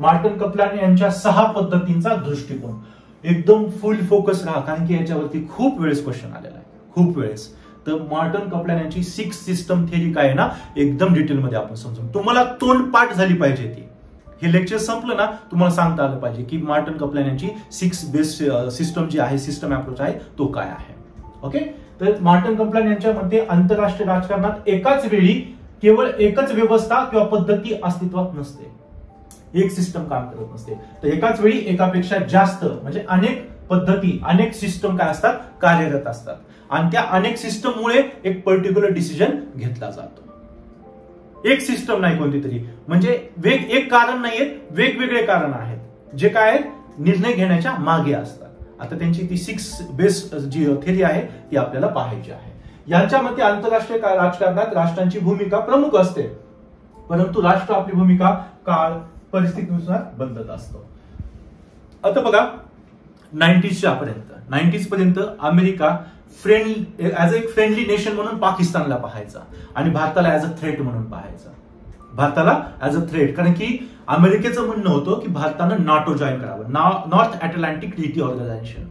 Martin Kaplan यांच्या 6 पद्धतींचा दृष्टिकोन. एकदम फुल फोकस राहा, कारण की याच्यावरती खूप वेळेस क्वेश्चन आलेला आहे, खूप वेळेस. तर मार्टिन कपलान यांची 6 सिस्टम थेरी काय आहे ना, एकदम डिटेलमध्ये आपण समजून, तुम्हाला तोंडपाठ झाली पाहिजे ती. हे लेक्चर संपलं ना, तुम्हाला सांगता आलं पाहिजे की मार्टिन कपलान यांची 6 बेस्ट सिस्टम जी आहे, सिस्टम अप्रोच आहे तो काय आहे. ओके. तर मार्टिन कपलान यांच्या मते आंतरराष्ट्रीय राजकारणात एकाच वेळी केवळ एकच व्यवस्था किंवा पद्धती अस्तित्वात नसते, एक सिस्टम काम करत नसते. तर एकाच वेळी एकापेक्षा जास्त म्हणजे अनेक पद्धती, अनेक सिस्टम काय असतात, कार्यरत असतात. आणि त्या अनेक सिस्टममुळे एक पर्टिक्युलर डिसिजन घेतला जातो. एक सिस्टम नाही कोणती तरी, म्हणजे एक कारण नाहीये, वेगवेगळे कारण आहेत जे काय निर्णय घेण्याच्या मागे असतात. आता त्यांची ती 6 बेस्ट जी थेरी आहे ती आपल्याला पाहायची आहे. यांच्या मते आंतरराष्ट्रीय राजकारणात राष्ट्रांची भूमिका प्रमुख असते, परंतु राष्ट्र आपली भूमिका काळ परिस्थितीनुसार बदलत असतो. आता बघा 90s पर्यंत America as a friendly nation म्हणून पाकिस्तानला पाहायचा आणि भारताला ऍज अ थ्रेट म्हणून पाहायचा. भारताला ऍज अ थ्रेट, कारण की अमेरिकेचं म्हणणं होतं की भारतानं नाटो जॉईन करावं, North Atlantic Treaty Organization.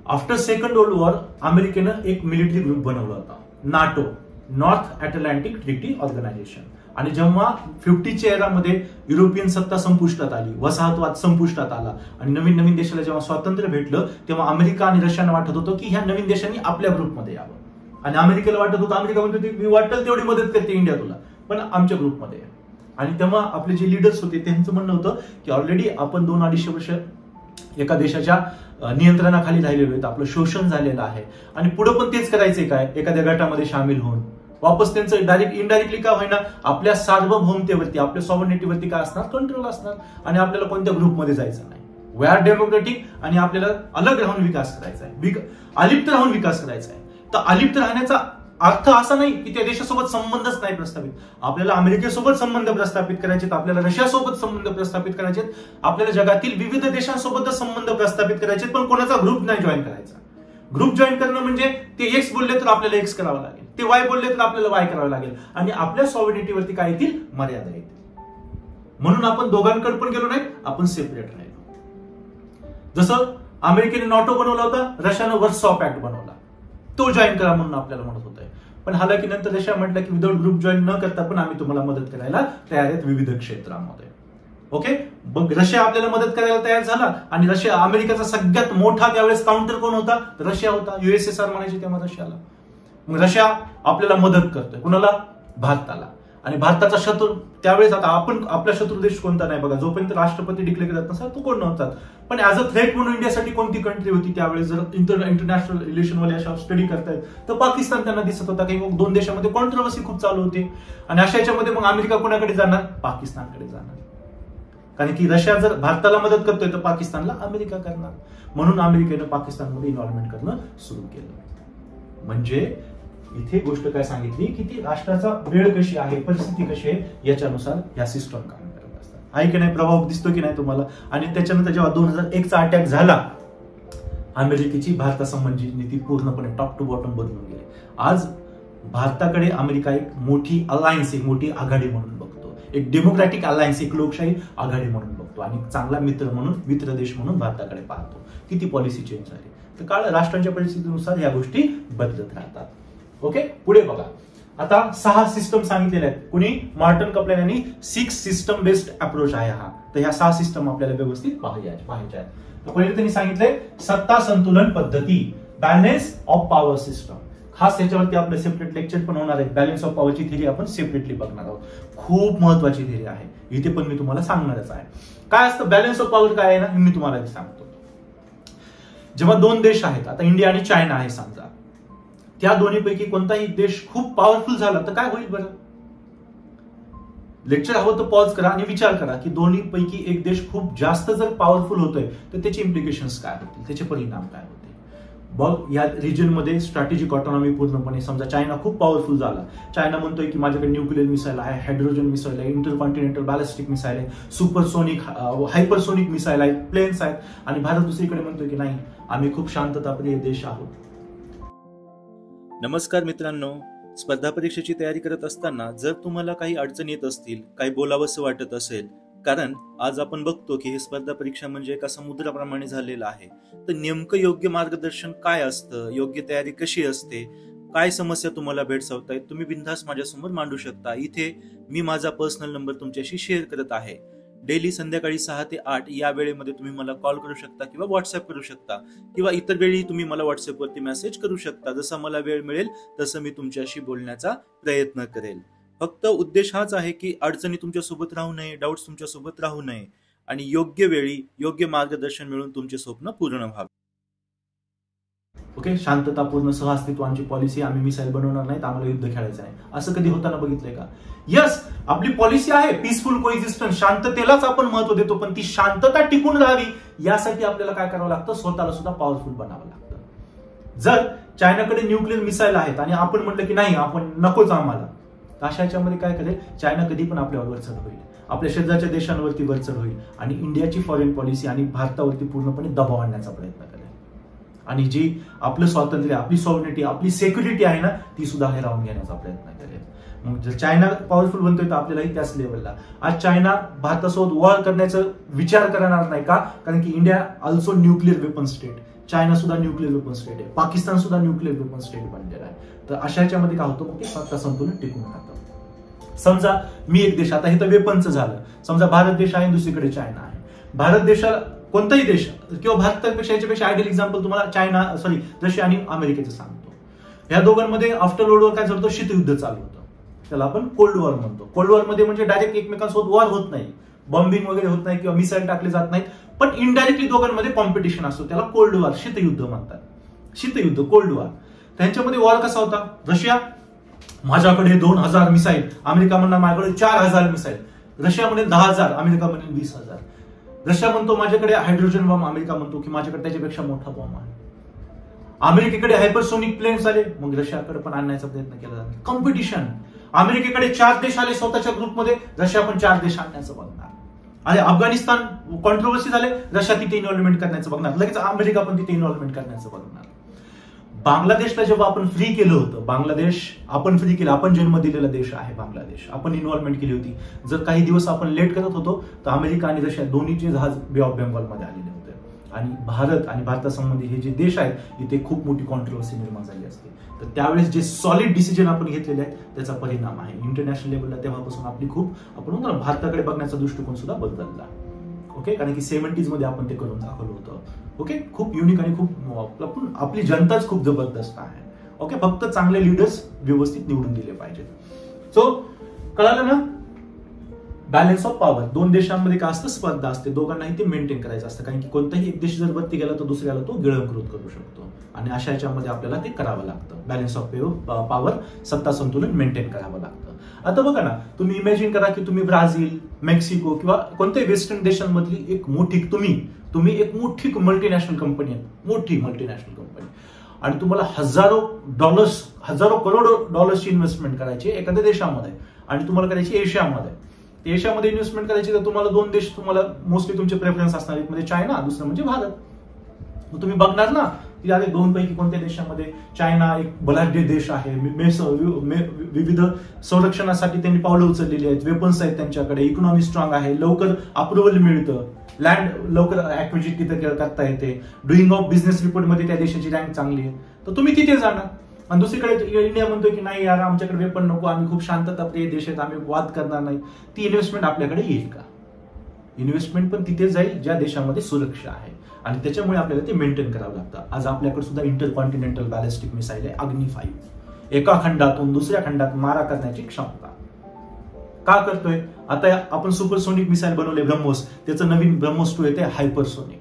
After Second World War अमेरिकेनं एक मिलिटरी ग्रुप बनवला होता, NATO, North Atlantic Treaty Organization. आणि जेव्हा 50च्या एरामध्ये युरोपियन सत्ता संपुष्टात आली, वसाहतवाद संपुष्टात आला आणि नवीन नवीन देशाला जेव्हा स्वातंत्र्य भेटलं, तेव्हा अमेरिका आणि रशियाला वाटत होतं की ह्या नवीन देशांनी आपल्या ग्रुपमध्ये यावं. आणि अमेरिकेला वाटत होतं, अमेरिका म्हणत होती मी वाटेल तेवढी मदत करते इंडिया तुला, पण आमच्या ग्रुपमध्ये. आणि तेव्हा आपले जे लिडर्स होते त्यांचं म्हणणं होतं की ऑलरेडी आपण 2-250 वर्ष एका देशाच्या नियंत्रणाखाली राहिलेलो आहेत, आपलं शोषण झालेलं आहे आणि पुढे पण तेच करायचंय काय, एखाद्या गटामध्ये सामील होऊन वापस त्यांचं डायरेक्ट इनडायरेक्टली का होईना आपल्या सार्वभौमतेवरती, आपल्या सॉव्हर्निटीवरती काय असणार, कंट्रोल असणार. आणि आपल्याला कोणत्या ग्रुपमध्ये जायचं नाही, वी आर डेमोक्रेटिक आणि आपल्याला अलग राहून विकास करायचा आहे, अलिप्त राहून विकास करायचा आहे. तर अलिप्त राहण्याचा अर्थ असा नाही की त्या देशासोबत संबंधच नाही प्रस्थापित. आपल्याला अमेरिकेसोबत संबंध प्रस्थापित करायचे, आपल्याला रशियासोबत संबंध प्रस्थापित करायचे, आपल्याला जगातील विविध देशांसोबत संबंध प्रस्थापित करायचे, पण कोणाचा ग्रुप नाही जॉईन करायचा. ग्रुप जॉईन करणं म्हणजे ते एक्स बोलले तर आपल्याला एक्स करावं लागेल, ते वाय बोलले तर आपल्याला वाय करावं लागेल आणि आपल्या सॉव्हर्निटीवरती काय येतील, मर्यादा येतील. म्हणून आपण दोघांकडे पण गेलो नाही, आपण सेपरेट राहिलो. जसं अमेरिकेने नाटो बनवला होता, रशियानं वर्सॉ पॅक्ट बनवला, तो जॉईन करा म्हणून आपल्याला म्हणत होतंय. पण हालाकी नंतर रशिया म्हटलं की विदाउट ग्रुप जॉईन न करता पण आम्ही तुम्हाला मदत करायला तयार आहेत विविध क्षेत्रामध्ये. ओके. मग रशिया आपल्याला मदत करायला तयार झाला आणि रशिया, अमेरिकेचा सगळ्यात मोठा त्यावेळेस काउंटर कोण होता, रशिया होता. USSR म्हणायचे तेव्हा रशियाला. मग रशिया आपल्याला मदत करतोय, कुणाला, भारताला. आणि भारताचा शत्रू त्यावेळेस, आता आपण आपला शत्रू देश कोणता नाही बघा, जोपर्यंत राष्ट्रपती डिक्लेअर करत नसा तो कोण नव्हता. पण ऍज अ थ्रेट म्हणून इंडियासाठी कोणती कंट्री होती त्यावेळेस, जर इंटरनॅशनल रिलेशन वाले अशा स्टडी करतायत तर पाकिस्तान त्यांना दिसत होता. काही मग 2 देशांमध्ये कॉन्ट्रोवर्सी खूप चालू होती आणि अशा याच्यामध्ये मग अमेरिका कोणाकडे जाणार, पाकिस्तानकडे जाणार. कारण की रशिया जर भारताला मदत करतोय तर पाकिस्तानला अमेरिका करणार. म्हणून अमेरिकेनं पाकिस्तानमध्ये इन्व्हॉल्वमेंट करणं सुरू केलं. म्हणजे इथे गोष्ट काय सांगितली की ती राष्ट्राचा वेळ कशी आहे, परिस्थिती कशी आहे याच्यानुसार या सिस्टम काम करत असतात. आहे की नाही, प्रभाव दिसतो की नाही तुम्हाला. आणि त्याच्यानंतर जेव्हा 2001चा अटॅक झाला, अमेरिकेची भारतासंबंधी नीती पूर्णपणे टॉप टू बॉटम बदलून गेली. आज भारताकडे अमेरिका एक मोठी अलायन्स, एक मोठी आघाडी म्हणून बघतो, एक डेमोक्रॅटिक अलायन्स, एक लोकशाही आघाडी म्हणून बघतो आणि चांगला मित्र म्हणून, मित्र देश म्हणून भारताकडे पाहतो. किती पॉलिसी चेंज झाली. तर काळ राष्ट्रांच्या परिस्थितीनुसार या गोष्टी बदलत राहतात. ओके. पुढे बघा, आता 6 सिस्टम सांगितलेल्या आहेत. कुणी, मार्टिन कपलान यांनी 6 सिस्टम बेस्ड अप्रोच आहे हा. तर ह्या 6 सिस्टम आपल्याला व्यवस्थित पाहायच्या आहेत. तर पहिले त्यांनी सांगितलंय सत्ता संतुलन पद्धती, बॅलन्स ऑफ पॉवर सिस्टम. खास याच्यावरती आपलं सेपरेट लेक्चर पण होणार आहे. बॅलन्स ऑफ पॉवरची थिअरी आपण सेपरेटली बघणार आहोत. खूप महत्वाची थिअरी आहे, इथे पण मी तुम्हाला सांगणारच आहे. काय असतं बॅलन्स ऑफ पॉवर, काय आहे ना, मी तुम्हाला सांगतो. जेव्हा 2 देश आहेत, आता इंडिया आणि चायना आहे समजा, त्या दोन्हीपैकी कोणताही देश खूप पॉवरफुल झाला तर काय होईल बरं. लेक्चर हवं तर पॉज करा आणि विचार करा की दोन्हीपैकी एक देश खूप जास्त जर पॉवरफुल होतोय तर त्याचे इम्प्लिकेशन्स काय होतील, त्याचे परिणाम काय होतील. बघ, या रिजनमध्ये स्ट्रॅटेजिक ऑटोनॉमी पूर्णपणे, समजा चायना खूप पॉवरफुल झाला, चायना म्हणतोय की माझ्याकडे न्यूक्लिअर मिसाईल आहे, हायड्रोजन मिसाईल आहे, इंटरकॉन्टिनेंटल बॅलिस्टिक मिसाईल आहे, सुपरसोनिक, हायपरसोनिक मिसाईल आहे, प्लेन्स आहेत. आणि भारत दुसरीकडे म्हणतोय की नाही, आम्ही खूप शांतताप्रिय देश आहोत. नमस्कार मित्रांनो, स्पर्धा परीक्षेची तयारी करत असताना जर तुम्हाला काही अडचण येत असतील, काही बोलावंसं वाटत असेल, कारण आज आपण बघतो की ही स्पर्धा परीक्षा म्हणजे एका समुद्राप्रमाणे झालेलं आहे. तर नेमकं योग्य मार्गदर्शन काय असतं, योग्य तयारी कशी असते, काय समस्या तुम्हाला भेडसावतायत, तुम्ही बिनधास्त माझ्यासमोर मांडू शकता. इथे मी माझा पर्सनल नंबर तुमच्याशी शेअर करत आहे. डेली संध्याकाळी 6 ते 8 या वेळेमध्ये तुम्ही मला कॉल करू शकता किंवा व्हॉट्सअप करू शकता किंवा इतर वेळी तुम्ही मला व्हॉट्सअपवरती मेसेज करू शकता. जसा मला वेळ मिळेल तसं मी तुमच्याशी बोलण्याचा प्रयत्न करेल. फक्त उद्देश हाच आहे की अडचणी तुमच्यासोबत राहू नये, डाऊट्स तुमच्यासोबत राहू नये आणि योग्य वेळी योग्य मार्गदर्शन मिळून तुमचे स्वप्न पूर्ण व्हावे. ओके, शांततापूर्ण सहअस्तित्वाची पॉलिसी, आम्ही मिसाईल बनवणार नाहीत, आम्हाला युद्ध खेळायचं नाही, असं कधी होताना बघितलंय का? यस, आपली पॉलिसी आहे पीसफुल कोएक्झिस्टन्स, शांततेलाच आपण महत्व देतो, पण ती शांतता टिकून राहावी यासाठी आपल्याला काय करावं लागतं, स्वतःला सुद्धा पॉवरफुल बनावं लागतं. जर चायनाकडे न्यूक्लिअर मिसाईल आहेत आणि आपण म्हटलं की नाही आपण नकोच आम्हाला, अशा याच्यामध्ये काय करेल, चायना कधी पण आपल्यावर वरचढ होईल, आपल्या शेजारच्या देशांवरती वरचढ होईल आणि इंडियाची फॉरेन पॉलिसी आणि भारतावरती पूर्णपणे दबाव आणण्याचा प्रयत्न करेल आणि जी आपलं स्वातंत्र्य, आपली सॉव्हरेनिटी, आपली सेक्युरिटी आहे ना, ती सुद्धा हिरावून घेण्याचा प्रयत्न करेल. मग जर चायना पॉवरफुल बनतोय तर आपल्यालाही त्याच लेवलला. आज चायना भारतासोबत वॉर करण्याचा विचार करणार नाही का? कारण की India also nuclear weapon state, China सुद्धा न्यूक्लिअर वेपन स्टेट आहे, पाकिस्तान सुद्धा न्यूक्लिअर वेपन स्टेट बनलेला आहे. तर अशा याच्यामध्ये काय होतं, मग ते सत्ता संतुलन टिकून राहतं. समजा मी एक देश, आता हे तर वेपनचं झालं, समजा भारत देश आहे, दुसरीकडे चायना आहे. भारत देशाला कोणताही देश किंवा भारतापेक्षा याच्यापेक्षा आयडियल एक्झाम्पल तुम्हाला रशिया आणि अमेरिकेचं सांगतो. या दोघांमध्ये आफ्टर वर्ल्ड वॉर काय झालं, शीतयुद्ध चालू होतं, त्याला आपण कोल्ड वॉर म्हणतो. कोल्ड वॉर मध्ये म्हणजे डायरेक्ट एकमेकांसोबत वॉर होत नाही, बॉम्बिंग वगैरे होत नाही किंवा मिसाईल टाकले जात नाहीत, पण इनडायरेक्टली दोघांमध्ये कॉम्पिटिशन असतो, त्याला कोल्ड वॉर, शीतयुद्ध म्हणतात. शीतयुद्ध, कोल्ड वॉर. त्यांच्यामध्ये वॉर कसा होता, रशिया माझ्याकडे 2000 मिसाईल, अमेरिका म्हणणार माझ्याकडे 4000 मिसाईल, रशिया म्हणेल 10,000, अमेरिका म्हणेल 20,000. रशिया म्हणतो माझ्याकडे हायड्रोजन बॉम्ब, अमेरिका म्हणतो की माझ्याकडे त्याच्यापेक्षा मोठा बॉम्ब आहे. अमेरिकेकडे हायपरसोनिक प्लेन्स आले, मग रशियाकडे पण आणण्याचा प्रयत्न केला जातो. कॉम्पिटिशन, अमेरिकेकडे 4 देश आले स्वतःच्या ग्रुपमध्ये, रशिया पण 4 देश आणण्याचं बघणार. आणि अफगाणिस्तान कॉन्ट्रोवर्सी झाले, रशिया तिथे इन्व्हॉल्वमेंट करण्याचं बघणार, लगेच अमेरिका पण तिथे इन्व्हॉल्वमेंट करण्याचं बघणार. बांगलादेशला जेव्हा आपण फ्री केलं होतं, बांगलादेश आपण फ्री केलं, आपण जन्म दिलेला देश आहे बांगलादेश, आपण इन्व्हॉल्वमेंट केली होती. जर काही दिवस आपण लेट करत होतो तर अमेरिका आणि रशिया दोन्हीचे जहाज बे ऑफ बेंगॉलमध्ये आलेले होते आणि भारत आणि भारतासंबंधी हे जे देश आहेत इथे खूप मोठी कॉन्ट्रोवर्सी निर्माण झाली असते. तर त्यावेळेस जे सॉलिड डिसिजन आपण घेतलेले आहेत त्याचा परिणाम आहे इंटरनॅशनल लेवलला. तेव्हापासून आपली खूप आपण म्हणतो ना भारताकडे बघण्याचा दृष्टिकोन सुद्धा बदलला. ओके, कारण की 70s मध्ये आपण ते करून दाखवलं होतं. ओके, खूप युनिक आणि खूप आपली जनताच खूप जबरदस्त आहे. ओके, फक्त चांगले लीडर्स व्यवस्थित निवडून दिले पाहिजेत. सो कळालं ना, बॅलन्स ऑफ पॉवर. दोन देशांमध्ये काय असतं, स्पर्धा असते, दोघांनाही ते मेंटेन करायचं असतं, कारण की कोणताही एक देश जर वरती गेला तर दुसऱ्याला तो गिळंकृत करू शकतो आणि अशा याच्यामध्ये आपल्याला ते करावं लागतं. बॅलन्स ऑफ पॉवर, सत्ता संतुलन मेंटेन करावं लागतं. आता बघा ना, तुम्ही इमॅजिन करा की तुम्ही ब्राझील, मेक्सिको किंवा कोणत्याही वेस्टर्न देशांमधली एक मोठी तुम्ही एक मोठी मल्टीनॅशनल कंपनी आहे, मोठी मल्टीनॅशनल कंपनी, आणि तुम्हाला हजारो करोड डॉलर्सची इन्व्हेस्टमेंट करायची एखाद्या देशामध्ये आणि तुम्हाला करायची एशियामध्ये. एशियामध्ये इन्व्हेस्टमेंट करायची तर तुम्हाला 2 देश तुम्हाला मोस्टली तुमचे प्रेफरन्स असणार, एक म्हणजे चायना, दुसरं म्हणजे भारत. मग तुम्ही बघणार ना की अरे 2 पैकी कोणत्या देशामध्ये, चायना एक बलाढ्य देश आहे, विविध संरक्षणासाठी त्यांनी पावलं उचललेली आहेत, वेपन्स आहेत त्यांच्याकडे, इकॉनॉमी स्ट्रॉंग आहे, लवकर अप्रुव्हल मिळतं, लँड लवकर ऍक्विजिट तिथे करता येते, डुईंग ऑफ बिझनेस रिपोर्ट मध्ये त्या देशाची रँक चांगली आहे, तर तुम्ही तिथे जाणार. आणि दुसरीकडे इंडिया म्हणतोय की नाही यार आमच्याकडे वेपन नको, आम्ही खूप शांतता प्रिय देश आहेत, आम्ही वाद करणार नाही. ती इन्व्हेस्टमेंट आपल्याकडे येईल का? इन्व्हेस्टमेंट पण तिथे जाईल ज्या देशामध्ये सुरक्षा आहे आणि त्याच्यामुळे आपल्याला ते मेंटेन करावं लागतं. आज आपल्याकडे सुद्धा इंटरकॉन्टिनेंटल बॅलिस्टिक मिसाईल आहे, अग्नी 5, एका खंडातून दुसऱ्या खंडात मारा करण्याची क्षमता. का करतोय? आता आपण सुपरसोनिक मिसाईल बनवले ब्रह्मोस, त्याचं नवीन ब्रह्मोस 2 येते हायपरसोनिक,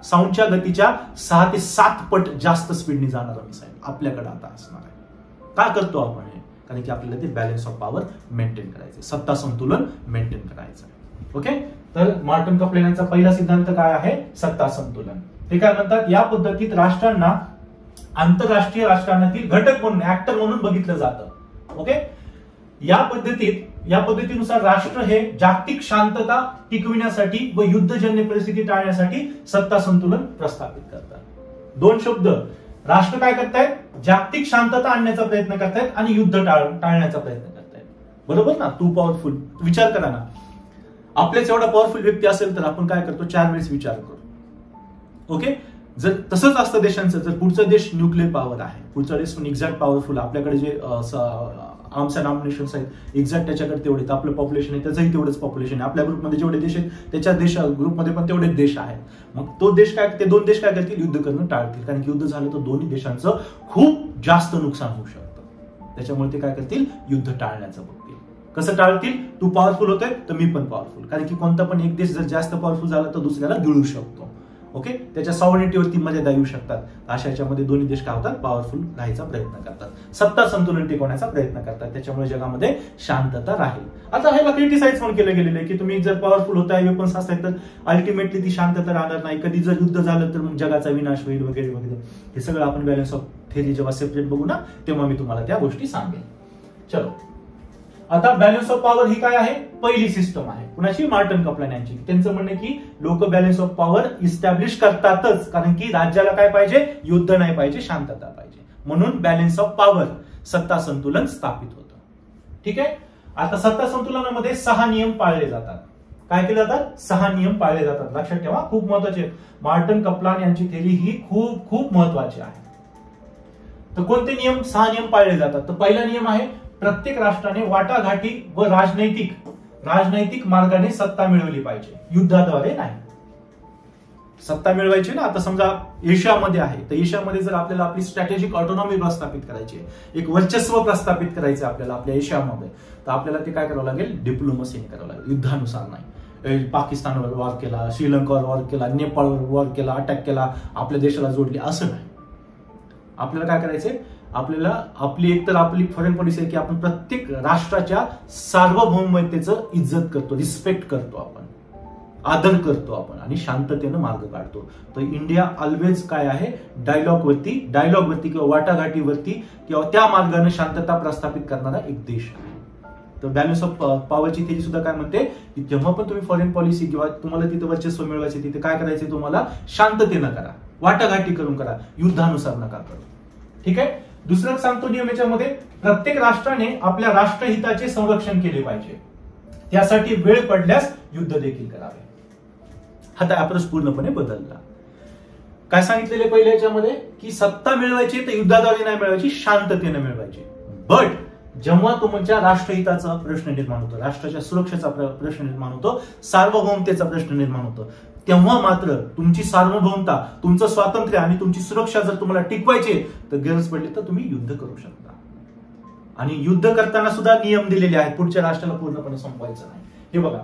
साऊंडच्या गतीच्या 6 ते 7 पट जास्त स्पीडने जाणारा मिसाईल आपल्याकडे आता असणार आहे. का करतो आपण हे? कारण की आपल्याला ते बॅलन्स ऑफ पॉवर मेंटेन करायचं, सत्ता संतुलन मेंटेन करायचं. ओके, तर मार्टिन कपलेन यांचा पहिला सिद्धांत काय आहे? सत्ता संतुलन. ते काय म्हणतात, या पद्धतीत राष्ट्रांना आंतरराष्ट्रीय राजकारणातील घटक म्हणून, ऍक्टर म्हणून बघितलं जातं. ओके, या पद्धतीनुसार राष्ट्र हे जागतिक शांतता टिकविण्यासाठी व युद्धजन्य परिस्थिती टाळण्यासाठी सत्ता संतुलन प्रस्थापित करतात. 2 शब्द, राष्ट्र काय करतायत? जागतिक शांतता आणण्याचा प्रयत्न करतायत आणि युद्ध टाळण्याचा प्रयत्न करतायत. बरोबर ना? 2 पॉवरफुल. विचार करा ना, आपल्याच एवढा पॉवरफुल व्यक्ती असेल तर आपण काय करतो, 4 वेळेस विचार करू. ओके, जर तसंच असतं देशांचं, जर पुढचा देश न्यूक्लिअर पॉवर आहे, पुढचा देश पण एक्झॅक्ट पॉवरफुल, आपल्याकडे जे आर्म्स अँड नॉमिनेशन्स आहेत एक्झॅक्ट त्याच्याकडे तेवढे, आपलं पॉप्युलेशन आहे त्याचंही तेवढंच पॉप्युलेशन आहे, आपल्या ग्रुपमध्ये जेवढे देश आहेत त्याच्या ग्रुपमध्ये पण तेवढेच देश आहेत. मग ते 2 देश काय करतील, युद्ध करणं टाळतील. कारण की युद्ध झालं तर दोन्ही देशांचं खूप जास्त नुकसान होऊ शकतं. त्याच्यामुळे ते काय करतील, युद्ध टाळण्याचं बघतील. कसं टाळतील, तू पॉवरफुल होतोय तर मी पण पॉवरफुल. कारण की कोणता पण एक देश जर जास्त पॉवरफुल झाला तर दुसऱ्याला गिळू शकतो. ओके, त्याच्या सॉव्हरेनिटीवरती मर्यादा येऊ शकतात. अशा याच्यामध्ये दोन्ही देश काय होतात, पॉवरफुल राहायचा प्रयत्न करतात, सत्ता संतुलन टिकवण्याचा प्रयत्न करतात. त्याच्यामुळे जगामध्ये शांतता राहील. आता ह्याला क्रिटिसाइज पण केलं गेलेलं आहे की तुम्ही जर पॉवरफुल होताय, वेपन्स असतात तर अल्टिमेटली ती शांतता राहणार नाही, कधी जर युद्ध झालं तर मग जगाचा विनाश होईल वगैरे वगैरे. हे सगळं आपण बॅलन्स ऑफ थेरी जेव्हा सेपरेट बघू ना तेव्हा मी तुम्हाला त्या गोष्टी सांगेन. चलो, आता बॅलन्स ऑफ पॉवर ही काय आहे, पहिली सिस्टम आहे कुणाची, मार्टन कपलान यांची. त्यांचं म्हणणं की लोक बॅलन्स ऑफ पॉवर इस्टॅब्लिश करतातच, कारण की राज्याला काय पाहिजे, युद्ध नाही पाहिजे, शांतता पाहिजे. म्हणून बॅलन्स ऑफ पॉवर, सत्ता संतुलन स्थापित होतं. ठीक आहे, आता सत्ता संतुलनामध्ये 6 नियम पाळले जातात. काय केले जातात, 6 नियम पाळले जातात. लक्षात ठेवा, खूप महत्वाचे. मार्टन कपलान यांची थेरी ही खूप खूप महत्वाची आहे. तर कोणते नियम, 6 नियम पाळले जातात. तर पहिला नियम आहे, प्रत्येक राष्ट्राने वाटाघाटी व राजनैतिक मार्गाने सत्ता मिळवली पाहिजे, युद्धाद्वारे नाही. सत्ता मिळवायची ना, आता समजा एशियामध्ये आहे तर एशियामध्ये जर आपल्याला आपली स्ट्रॅटेजिक ऑटोनॉमी प्रस्थापित करायची, एक वर्चस्व प्रस्थापित करायचं आपल्याला आपल्या एशियामध्ये, तर आपल्याला ते काय करावं लागेल, डिप्लोमसीने करावं लागेल, युद्धानुसार नाही. पाकिस्तानवर वॉर केला, श्रीलंकावर वॉर केला, नेपाळवर वॉर केला, अटॅक केला, आपल्या देशाला जोडली, असं नाही. आपल्याला काय करायचंय, आपल्याला आपली फॉरेन पॉलिसी आहे की आपण प्रत्येक राष्ट्राच्या सार्वभौमतेचं इज्जत करतो, रिस्पेक्ट करतो, आपण आदर करतो आपण, आणि शांततेनं मार्ग काढतो. तर इंडिया ऑलवेज काय आहे, डायलॉगवरती किंवा वाटाघाटीवरती किंवा त्या मार्गाने शांतता प्रस्थापित करणारा एक देश आहे. तर बॅलन्स ऑफ पॉवरची थेरी सुद्धा काय म्हणते की जेव्हा पण तुम्ही फॉरेन पॉलिसी किंवा तुम्हाला तिथे वर्चस्व मिळवायचे, तिथे काय करायचे, तुम्हाला शांततेनं करा, वाटाघाटी करून करा, युद्धानुसार नका करू. ठीक आहे. दुसरं सांगतो नियम याच्यामध्ये, प्रत्येक राष्ट्राने आपल्या राष्ट्रहिताचे संरक्षण केले पाहिजे, त्यासाठी वेळ पडल्यास युद्ध देखील करावे. आता अप्रोच पूर्णपणे बदलला. काय सांगितलेले पहिल्या याच्यामध्ये की सत्ता मिळवायची तर युद्धाद्वारे नाही मिळवायची, शांततेने मिळवायची. बट जेव्हा तुमच्या राष्ट्रहिताचा प्रश्न निर्माण होतो, राष्ट्राच्या सुरक्षेचा प्रश्न निर्माण होतो, सार्वभौमतेचा प्रश्न निर्माण होतो, तेव्हा मात्र तुमची सार्वभौमता, तुमचं स्वातंत्र्य आणि तुमची सुरक्षा जर तुम्हाला टिकवायची तर गरज पडली तर तुम्ही युद्ध करू शकता. आणि युद्ध करताना सुद्धा नियम दिलेले आहेत, पुढच्या राष्ट्राला पूर्णपणे संपवायचं नाही. हे बघा,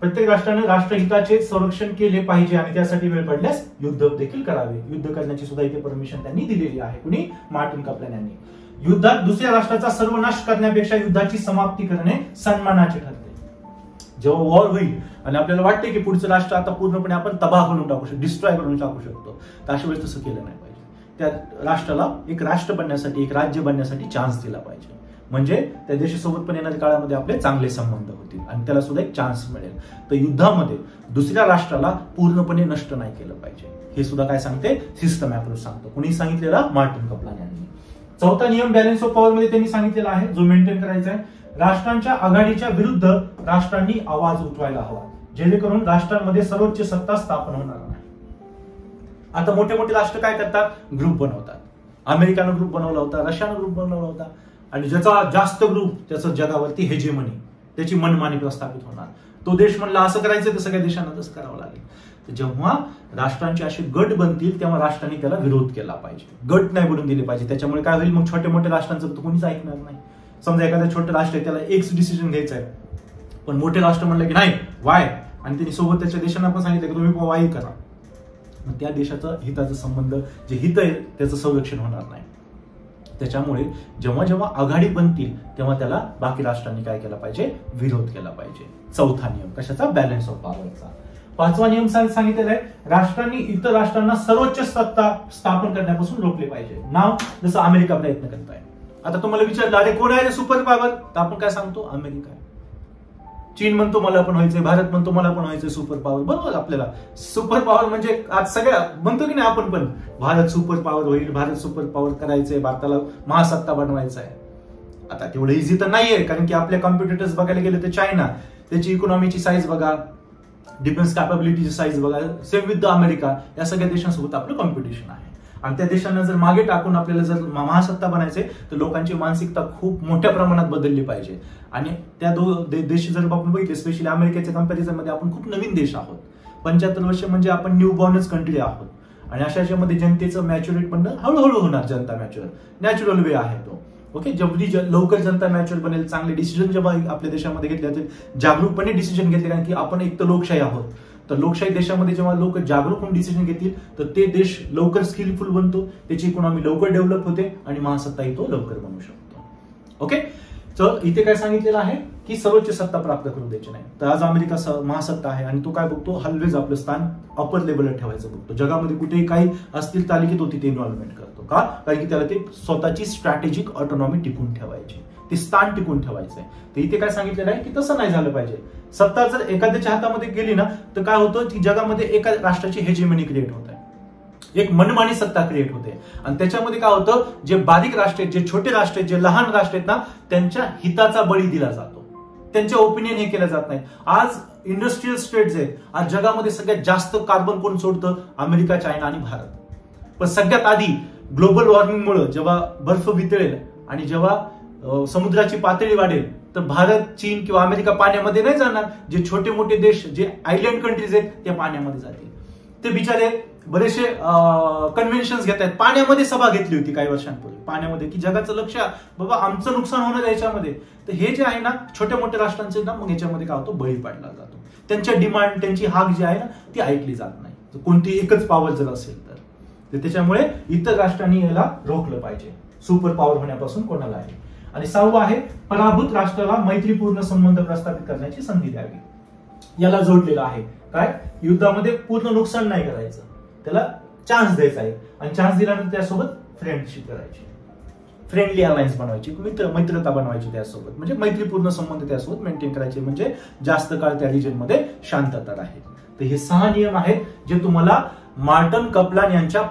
प्रत्येक राष्ट्राने राष्ट्रहिताचे संरक्षण केले पाहिजे आणि त्यासाठी वेळ पडल्यास युद्ध देखील करावे. युद्ध करण्याची सुद्धा इथे परमिशन त्यांनी दिलेली आहे. कुणी, मार्टन कपलान यांनी. युद्धात दुसऱ्या राष्ट्राचा सर्वनाश करण्यापेक्षा युद्धाची समाप्ती करणे सन्मानाचे ठरते. जेव्हा वॉर होईल आणि आपल्याला वाटते की पुढचं राष्ट्र आता पूर्णपणे आपण तबाह करून टाकू शकतो, डिस्ट्रॉय करून टाकू शकतो, तर अशा वेळेस तसं केलं नाही पाहिजे. त्या राष्ट्राला एक राष्ट्र बनण्यासाठी, एक राज्य बनण्यासाठी चान्स दिला पाहिजे. म्हणजे त्या देशासोबत पण येणाऱ्या काळामध्ये आपले चांगले संबंध होतील आणि त्याला सुद्धा एक चान्स मिळेल. तर युद्धामध्ये दुसऱ्या राष्ट्राला पूर्णपणे नष्ट नाही केलं पाहिजे. हे सुद्धा काय सांगते, सिस्टम अप्रोच सांगतो. कुणी सांगितलेला, मार्टन कपलान यांनी. चौथा नियम बॅलन्स ऑफ पॉवर मध्ये त्यांनी सांगितलेला आहे, जो मेंटेन करायचा आहे, राष्ट्रांच्या आघाडीच्या विरुद्ध राष्ट्रांनी आवाज उठवायला हवा, जेणेकरून राष्ट्रांमध्ये सर्वोच्च सत्ता स्थापन होणार नाही. आता मोठे मोठे राष्ट्र काय करतात, ग्रुप बनवतात. अमेरिकानं ग्रुप बनवला होता, रशियानं ग्रुप बनवला होता, आणि ज्याचा जास्त ग्रुप त्याचं जगावरती हेजेमनी, त्याची मनमानी प्रस्थापित होणार. तो देश म्हणला असं करायचं तर सगळ्या देशांना तसं करावं लागेल. तर जेव्हा राष्ट्रांचे असे गट बनतील तेव्हा राष्ट्रांनी त्याला विरोध केला पाहिजे, गट नाही बनून दिले पाहिजे. त्याच्यामुळे काय होईल, मग छोट्या मोठ्या राष्ट्रांचं तर कोणीच ऐकणार नाही. समजा एखादा छोटं राष्ट्र आहे, त्याला एकच डिसिजन घ्यायचं आहे, पण मोठे राष्ट्र म्हणलं की नाही वाय, आणि त्यांनी सोबत त्याच्या देशांना पण सांगितलं की तुम्ही वाय करा, मग त्या देशाचं हिताचं संबंध, जे हित आहे त्याचं संरक्षण होणार नाही. त्याच्यामुळे जेव्हा जेव्हा आघाडी बनतील तेव्हा त्याला बाकी राष्ट्रांनी काय केलं पाहिजे, विरोध केला पाहिजे. चौथा नियम कशाचा, बॅलन्स ऑफ पॉवरचा. पाचवा नियम सांगितलेला आहे, राष्ट्रांनी इतर राष्ट्रांना सर्वोच्च सत्ता स्थापन करण्यापासून रोखले पाहिजे. नाव जसं अमेरिका प्रयत्न करत आहे. आता तुम्हाला विचारलं, अरे कोण आहे सुपर पॉवर, तर आपण काय सांगतो, अमेरिका आहे. चीन म्हणतो मला पण व्हायचंय, भारत म्हणतो मला पण व्हायचंय सुपर पॉवर. बरोबर, आपल्याला सुपर पॉवर म्हणजे आज सगळ्या म्हणतो की नाही आपण पण, भारत सुपर पॉवर होईल, भारत सुपर पॉवर करायचंय, भारताला महासत्ता बनवायचा आहे. आता तेवढं इझी तर नाहीये, कारण की आपल्या कॉम्पिटिटर्स बघायला गेले तर चायना, त्याची इकॉनॉमीची साईज बघा, डिफेन्स कॅपेबिलिटीची साईज बघा, सेम विथ द अमेरिका, या सगळ्या देशांसोबत आपलं कॉम्पिटिशन आहे. आणि त्या देशांना जर मागे टाकून आपल्याला जर महासत्ता बनायचे तर लोकांची मानसिकता खूप मोठ्या प्रमाणात बदलली पाहिजे. आणि त्या देश जर आपण बघितले, स्पेशली अमेरिकेच्या कंपॅरिझन मध्ये आपण खूप नवीन देश आहोत. 75 वर्ष म्हणजे आपण न्यू बॉर्नच कंट्री आहोत. आणि अशा याच्यामध्ये जनतेचं मॅच्युरेट पण हळूहळू होणार. जनता मॅच्युअर नॅचरल वे आहे तो. ओके, जेवढी लवकर जनता मॅच्युअर बनेल, चांगले डिसिजन जेव्हा आपल्या देशामध्ये घेतले जातील, जागरूकपणे डिसिजन घेतले, कारण की आपण एक तर लोकशाही आहोत. तर लोकशाही देशामध्ये जेव्हा लोक जागरूक होऊन डिसिजन घेतील तर ते देश लवकर स्किलफुल बनतो, त्याची इकॉनॉमी लवकर डेव्हलप होते आणि महासत्ताही तो लवकर बनू शकतो. ओके, तर इथे काय सांगितलेलं आहे की सर्वोच्च सत्ता प्राप्त करू द्यायची नाही. तर आज अमेरिका महासत्ता आहे आणि तो काय बघतो, ऑलवेज आपलं स्थान अपर लेवलला ठेवायचं बघतो. जगामध्ये कुठेही काही असतील तालिकेत तो तिथे इन्व्हॉल्वमेंट करतो. का? कारण की त्याला ते स्वतःची स्ट्रॅटेजिक ऑटोनॉमी टिकून ठेवायची, ते स्थान टिकून ठेवायचं आहे. तर इथे काय सांगितलेलं आहे की तसं नाही झालं पाहिजे. सत्ता जर एखाद्याच्या हातामध्ये गेली ना तर काय होतं की जगामध्ये एका राष्ट्राची हेजेमनी क्रिएट होत आहे, एक मनमानी सत्ता क्रिएट होते. आणि त्याच्यामध्ये काय होतं, जे बारीक राष्ट्र आहेत, जे छोटे राष्ट्र आहेत, जे लहान राष्ट्र आहेत ना, त्यांच्या हिताचा बळी दिला जातो, त्यांचे ओपिनियन हे केलं जात नाही. आज इंडस्ट्रियल स्टेट्स आहेत, आज जगामध्ये सगळ्यात जास्त कार्बन कोण सोडतं, अमेरिका, चायना आणि भारत. पण सगळ्यात आधी ग्लोबल वॉर्मिंगमुळे जेव्हा बर्फ वितळेल आणि जेव्हा समुद्राची पातळी वाढेल तर भारत, चीन किंवा अमेरिका पाण्यामध्ये नाही जाणार. जे छोटे मोठे देश, जे आयलंड कंट्रीज आहेत, ते पाण्यामध्ये जातील. ते बिचारे बरेचसे कन्व्हेन्शन्स घेत आहेत. पाण्यामध्ये सभा घेतली होती काही वर्षांपूर्वी पाण्यामध्ये, की जगाचं लक्ष बाबा आमचं नुकसान होणार याच्यामध्ये. तर हे जे आहे ना छोट्या मोठ्या राष्ट्रांचे ना, मग याच्यामध्ये काय होतं, बळी पाडला जातो. त्यांच्या डिमांड, त्यांची हाक जी आहे ना ती ऐकली जात नाही. तर कोणती एकच पॉवर जर असेल तर त्याच्यामुळे इतर राष्ट्रांनी याला रोखलं पाहिजे, सुपर पॉवर होण्यापासून कोणाला आहे. आणि 6वं आहे, पराभूत राष्ट्राला मैत्रीपूर्ण संबंध प्रस्थापित करण्याची संधी द्यावी. याला जोडलेलं आहे काय, युद्धामध्ये पूर्ण नुकसान नाही करायचं, त्याला चान्स द्यायचा आहे. आणि चान्स दिल्यानंतर त्यासोबत फ्रेंडशिप करायची, फ्रेंडली अलायन्स बनवायची, मित्रता बनवायची त्यासोबत, म्हणजे मैत्रीपूर्ण संबंध त्यासोबत मेंटेन करायचे, म्हणजे जास्त काळ त्या रिजन मध्ये शांतता राहील. तर हे 6 नियम आहेत जे तुम्हाला मार्टन कपलान यांच्या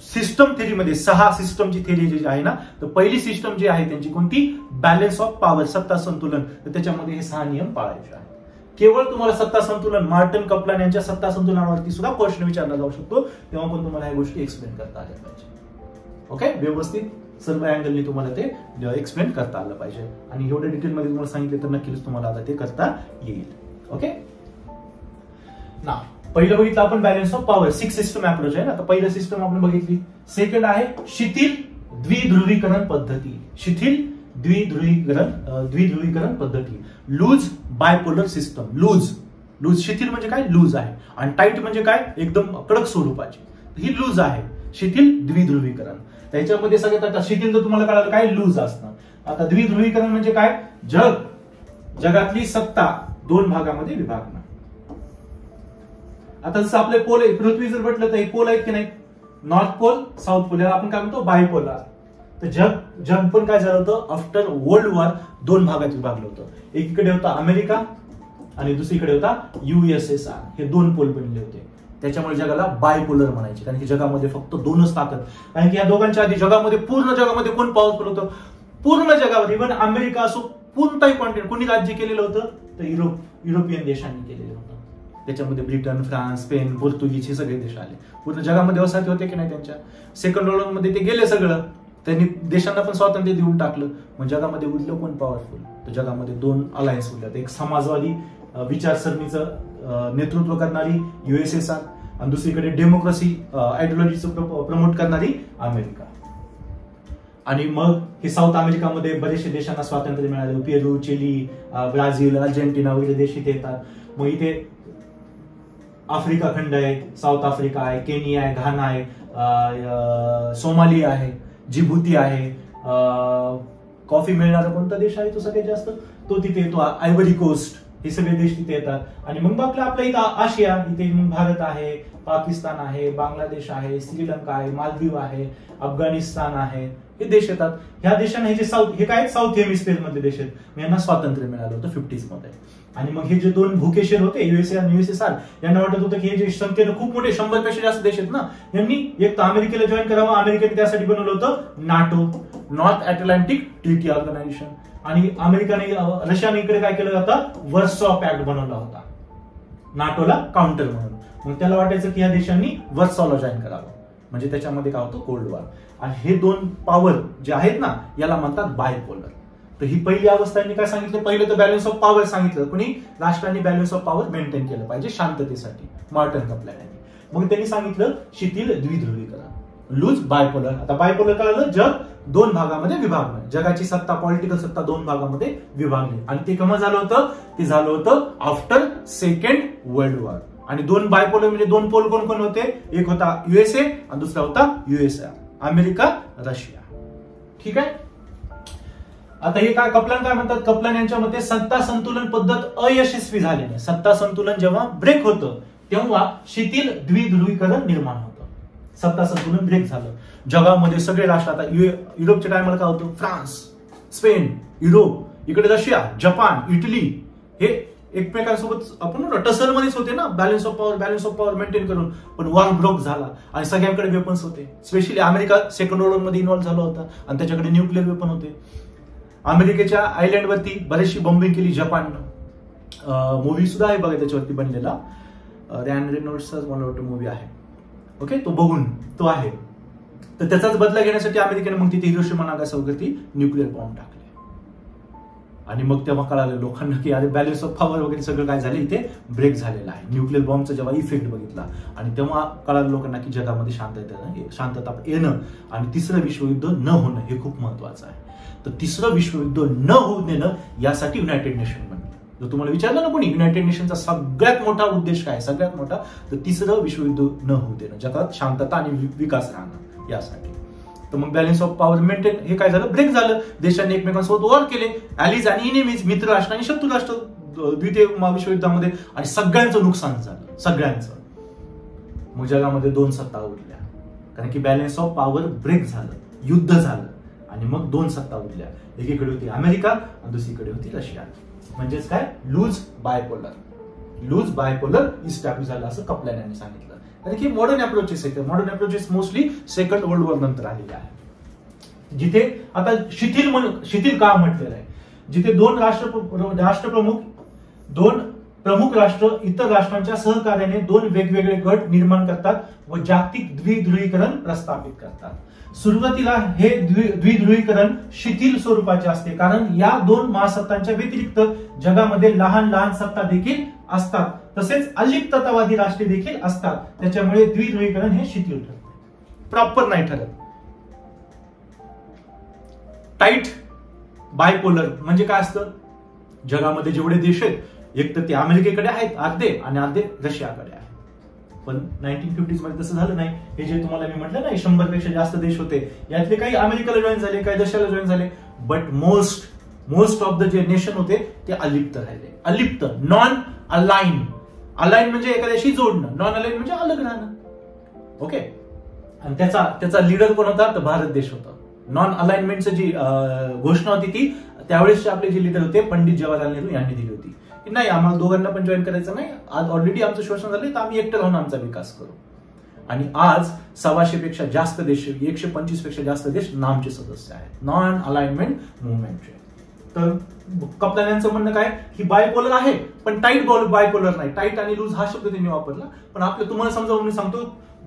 सिस्टम थेरीमध्ये, 6 सिस्टमची थेरी जी आहे ना, तर पहिली सिस्टम जी आहे त्यांची कोणती, बॅलन्स ऑफ पॉवर, सत्ता संतुलन. तर त्याच्यामध्ये हे 6 नियम पाळायचे आहेत. केवळ तुम्हाला सत्ता संतुलन, मार्टन कपलान यांच्या सत्ता संतुलनावरती सुद्धा क्वेश्चन विचारला जाऊ शकतो, तेव्हा पण तुम्हाला ह्या गोष्टी एक्सप्लेन करता आल्या पाहिजे. ओके, व्यवस्थित सर्व अँगलनी तुम्हाला ते एक्सप्लेन करता आलं पाहिजे. आणि एवढ्या डिटेलमध्ये तुम्हाला सांगितले तर नक्कीच तुम्हाला आता ते करता येईल. ओके, ना पहिलं बघितलं आपण balance of power, 6 system approach आहे ना. आता पहिलं सिस्टम आपण बघितली. सेकंड आहे शिथिल द्विध्रुवीकरण पद्धती, शिथिल द्विध्रुवीकरण पद्धती, लूज बायपोलर सिस्टम. लूज शिथिल म्हणजे काय, लूज आहे. आणि टाईट म्हणजे काय, एकदम कडक स्वरूपाची. ही लूज आहे, शिथिल द्विध्रुवीकरण. त्याच्यामध्ये सगळ्यात आता शिथिल तर तुम्हाला कळालं काय, लूज असणं. आता द्विध्रुवीकरण म्हणजे काय, जगातली सत्ता 2 भागामध्ये विभागणं. आता जसं आपले पोल आहे, पृथ्वी जर म्हटलं तर हे पोल आहेत की नाही, नॉर्थ पोल, साऊथ पोल, याला आपण काय म्हणतो, बायपोलर. तर जग पण काय झालं होतं, आफ्टर वर्ल्ड वॉर 2 भागात विभागलं होतं. एकीकडे होता अमेरिका आणि दुसरीकडे होता USSR. हे 2 पोल बनले होते. त्याच्यामुळे जगाला बायपोलर म्हणायचे, कारण की जगामध्ये फक्त 2च ताकद. कारण की या दोघांच्या आधी पूर्ण जगामध्ये कोण पॉवरफुल होतं, पूर्ण जगावर, इव्हन अमेरिका असो, कोणताही कॉन्टिनेंट कोणी राज्य केलेलं होतं तर युरोपियन देशांनी केलेलं होतं. त्याच्यामध्ये ब्रिटन, फ्रान्स, स्पेन, पोर्तुगीज हे सगळे देश आले. पूर्ण जगामध्ये वसाहती होते की नाही त्यांच्या. सेकंड वर्ल्ड मध्ये ते गेले सगळं, त्यांनी देशांना पण स्वातंत्र्य देऊन टाकलं. मग जगामध्ये उरलं कोण पॉवरफुल, तर जगामध्ये 2 अलायन्स उरल्यात. एक समाजवादी विचारसरणीचं नेतृत्व करणारी USSR आणि दुसरीकडे डेमोक्रेसी आयडिओलॉजीचं प्रमोट करणारी अमेरिका. आणि मग हे साऊथ अमेरिकामध्ये बरेचसे देशांना स्वातंत्र्य मिळाले, पेरू, चिली, ब्राझील, अर्जेंटिना वगैरे देश इथे येतात. मग इथे आफ्रिका खंड आहे, साऊथ आफ्रिका आहे, केनिया आहे, घाना आहे, सोमालिया आहे, जिबुती आहे. कॉफी मिळणारा कोणता देश आहे तो सगळ्यात जास्त, तो तिथे येतो, आयव्हरी कोस्ट, हे सगळे देश तिथे येतात. आणि मग आपल्या इथं आशिया, इथे मग भारत आहे, पाकिस्तान आहे, बांगलादेश आहे, श्रीलंका आहे, मालदीव आहे, अफगाणिस्तान आहे, हे देश येतात. ह्या देशांना हे काय साऊथ हेमिस्फिअर मधले देश आहेत, यांना स्वातंत्र्य मिळालं होतं 50s मध्ये. आणि मग हे जे 2 भूकेशर होते, USA आणि USSR, यांना वाटत होतं की हे जे संख्येनं खूप मोठे 100 पेक्षा जास्त देश आहेत ना, यांनी एक तर अमेरिकेला जॉईन करावं. अमेरिकेने त्यासाठी बनवलं होतं NATO, North Atlantic Treaty Organization. आणि रशियाने इकडे काय केलं होतं, वर्सॉ पॅक्ट बनवला होता नाटोला काउंटर म्हणून. मग त्याला वाटायचं की या देशांनी वर्सॉला जॉईन करावं, म्हणजे त्याच्यामध्ये काय होतं, कोल्ड वॉर. आणि हे दोन पॉवर जे आहेत ना याला म्हणतात बायपोलर. तर ही पहिली अवस्था काय सांगितलं, पहिलं तर बॅलन्स ऑफ पॉवर सांगितलं, कुणी राष्ट्रांनी बॅलन्स ऑफ पॉवर मेंटेन केलं पाहिजे शांततेसाठी, मॉर्टन कपलॅन यांनी. मग त्यांनी सांगितलं शिथिल द्विध्रुवीकरण, लूज बायपोलर. आता बायपोलर कळलं, जग दोन भागामध्ये विभागणं, जगाची सत्ता, पॉलिटिकल सत्ता दोन भागामध्ये विभागली. आणि ते केव्हा झालं होतं, ते झालं होतं आफ्टर सेकंड वर्ल्ड वॉर. आणि दोन बायपोलर म्हणजे दोन पोल कोण कोण होते, एक होता युएसए आणि दुसरा होता युएसआर, अमेरिका रशिया. ठीक आहे. आता हे काय कपलान काय म्हणतात, कपलान यांच्या मते सत्ता संतुलन पद्धत अयशस्वी झाल्याने, सत्ता संतुलन जेव्हा ब्रेक होतं तेव्हा शिथिल द्विध्रुवीकरण निर्माण होतं, सत्ता संतुलन ब्रेक झालं. जगामध्ये सगळे राष्ट्र, आता युरोपच्या टायमाला काय होतं, फ्रान्स, स्पेन, युरोप, इकडे रशिया, जपान, इटली, हे एकमेकांसोबत आपण टसलमध्येच होते ना, बॅलन्स ऑफ पॉवर मेंटेन करून. पण वॉर ब्रोक झाला आणि सगळ्यांकडे वेपन्स होते. Specially America second World war मध्ये इन्व्हॉल्व्ह झाला होता आणि त्याच्याकडे न्यूक्लिअर वेपन होते. अमेरिकेच्या आयलँडवरती बरेचशी बॉम्बिंग केली जपाननं. मूवी सुद्धा आहे बघा त्याच्यावरती बनलेला, रॅन रेनॉल्ड्सचा मला वाटतं मूवी आहे. ओके, तो बघून तो आहे. तर त्याचाच बदला घेण्यासाठी अमेरिकेने मग तिथे हिरोशिमा नागासाकीवरती न्यूक्लिअर बॉम्ब टाकले. आणि मग तेव्हा कळालं लोकांना की अरे बॅलन्स ऑफ पॉवर वगैरे सगळं काय झालं, इथे ब्रेक झालेला आहे. न्यूक्लिअर बॉम्बचा जेव्हा इफेक्ट बघितला आणि तेव्हा कळालं लोकांना की जगामध्ये शांतता येणं आणि तिसरं विश्वयुद्ध न होणं हे खूप महत्वाचं आहे. तर तिसरं विश्वयुद्ध न होऊ देणं यासाठी युनायटेड नेशन बनलं. जर तुम्हाला विचारलं ना कोणी युनायटेड नेशनचा सगळ्यात मोठा उद्देश काय, सगळ्यात मोठा, तर तिसरं विश्वयुद्ध न होऊ देणं, जगात शांतता आणि विकास राहणं यासाठी. तर मग बॅलन्स ऑफ पॉवर मेंटेन हे काय झालं, ब्रेक झालं. देशांनी एकमेकांसोबत वॉर केले, ॲलीज आणि इनेमीज, मित्र राष्ट्र आणि शत्रू राष्ट्र द्वितीय विश्वयुद्धामध्ये, आणि सगळ्यांचं नुकसान झालं, सगळ्यांचं. मग जगामध्ये दोन सत्ता उरल्या, कारण की बॅलन्स ऑफ पॉवर ब्रेक झालं, युद्ध झालं आणि मग दोन सत्ता उरल्या. एकीकडे होती अमेरिका आणि दुसरीकडे होती रशिया. म्हणजेच काय, लूज बायपोलर इस्टॅब्लिश झालं असं कपलान यांनी सांगितलं. कारण की मॉडर्न अप्रोचेस आहेत, modern approaches mostly second World war नंतर आलेले आहे. जिथे आता शिथिल का म्हटलेलं आहे, जिथे दोन प्रमुख राष्ट्र इतर राष्ट्रांच्या सहकार्याने दोन वेगवेगळे गट निर्माण करतात व जागतिक द्विध्रुवीकरण प्रस्थापित करतात. सुरुवातीला हे द्विध्रुवीकरण शिथिल स्वरूपाचे असते, कारण या दोन महासत्तांच्या व्यतिरिक्त जगामध्ये लहान लहान सत्ता देखील असतात, तसेच अलिप्ततावादी राष्ट्रे देखील असतात. त्याच्यामुळे द्विध्रुवीकरण हे शिथिल ठरते, प्रॉपर नाही ठरत. टाईट बायपोलर म्हणजे काय असतं, जगामध्ये जेवढे देश आहेत एक तर ते अमेरिकेकडे आहेत अर्धे आणि अर्धे रशियाकडे आहेत. पण 1950s मध्ये तसं झालं नाही. हे जे तुम्हाला मी म्हटलं ना 100 पेक्षा जास्त देश होते, यातले काही अमेरिकेला जॉईन झाले, काही रशियाला जॉईन झाले, बट मोस्ट ऑफ द जे नेशन होते ते अलिप्त राहिले. अलिप्त, नॉन अलाइन. अलाइन म्हणजे एखाद्याशी जोडणं, नॉन अलाइन म्हणजे अलग राहणं. ओके. आणि त्याचा लीडर कोण होता, तर भारत देश होता. नॉन अलाइनमेंटची जी घोषणा होती ती त्यावेळेसचे आपले जे लीडर होते पंडित जवाहरलाल नेहरू यांनी दिली होती की नाही, आम्हाला दोघांना पण जॉईन करायचं नाही, आज ऑलरेडी आमचं शोषण झालंय तर आम्ही एकटं राहून आमचा विकास करू. आणि आज 125 पेक्षा जास्त देश, 125 पेक्षा जास्त देश नामचे सदस्य आहेत नॉन अलाइनमेंट मुवमेंटचे. तर कपलान यांचं म्हणणं काय की बायपोलर आहे पण टाईट बायपोलर नाही. टाईट आणि लूज हा शब्द त्यांनी वापरला, पण आपलं तुम्हाला समजावून मी सांगतो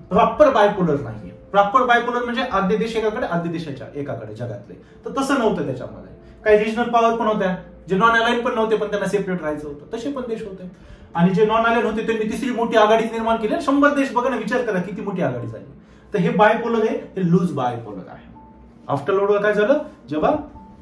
प्रॉपर बायपोलर नाहीये. प्रॉपर बायपोलर म्हणजे अर्धे देश एकाकडे, अर्धे देशाच्या एकाकडे जगातले. तर तसं नव्हतं त्याच्यामध्ये. काही रिजनल पॉवर पण होत्या जे नॉन अलाइन पण नव्हते पण त्यांना सेपरेट राहायचं होतं, तसे पण देश होते. आणि जे नॉन अलाइन होते त्यांनी तिसरी मोठी आघाडी निर्माण केली. 100 देश बघा ना, विचार करा किती मोठी आघाडी झाली. तर हे बायपोलर आहे, हे लूज बायपोलर आहे. आफ्टर वर्ल्ड वॉर काय झालं, जेव्हा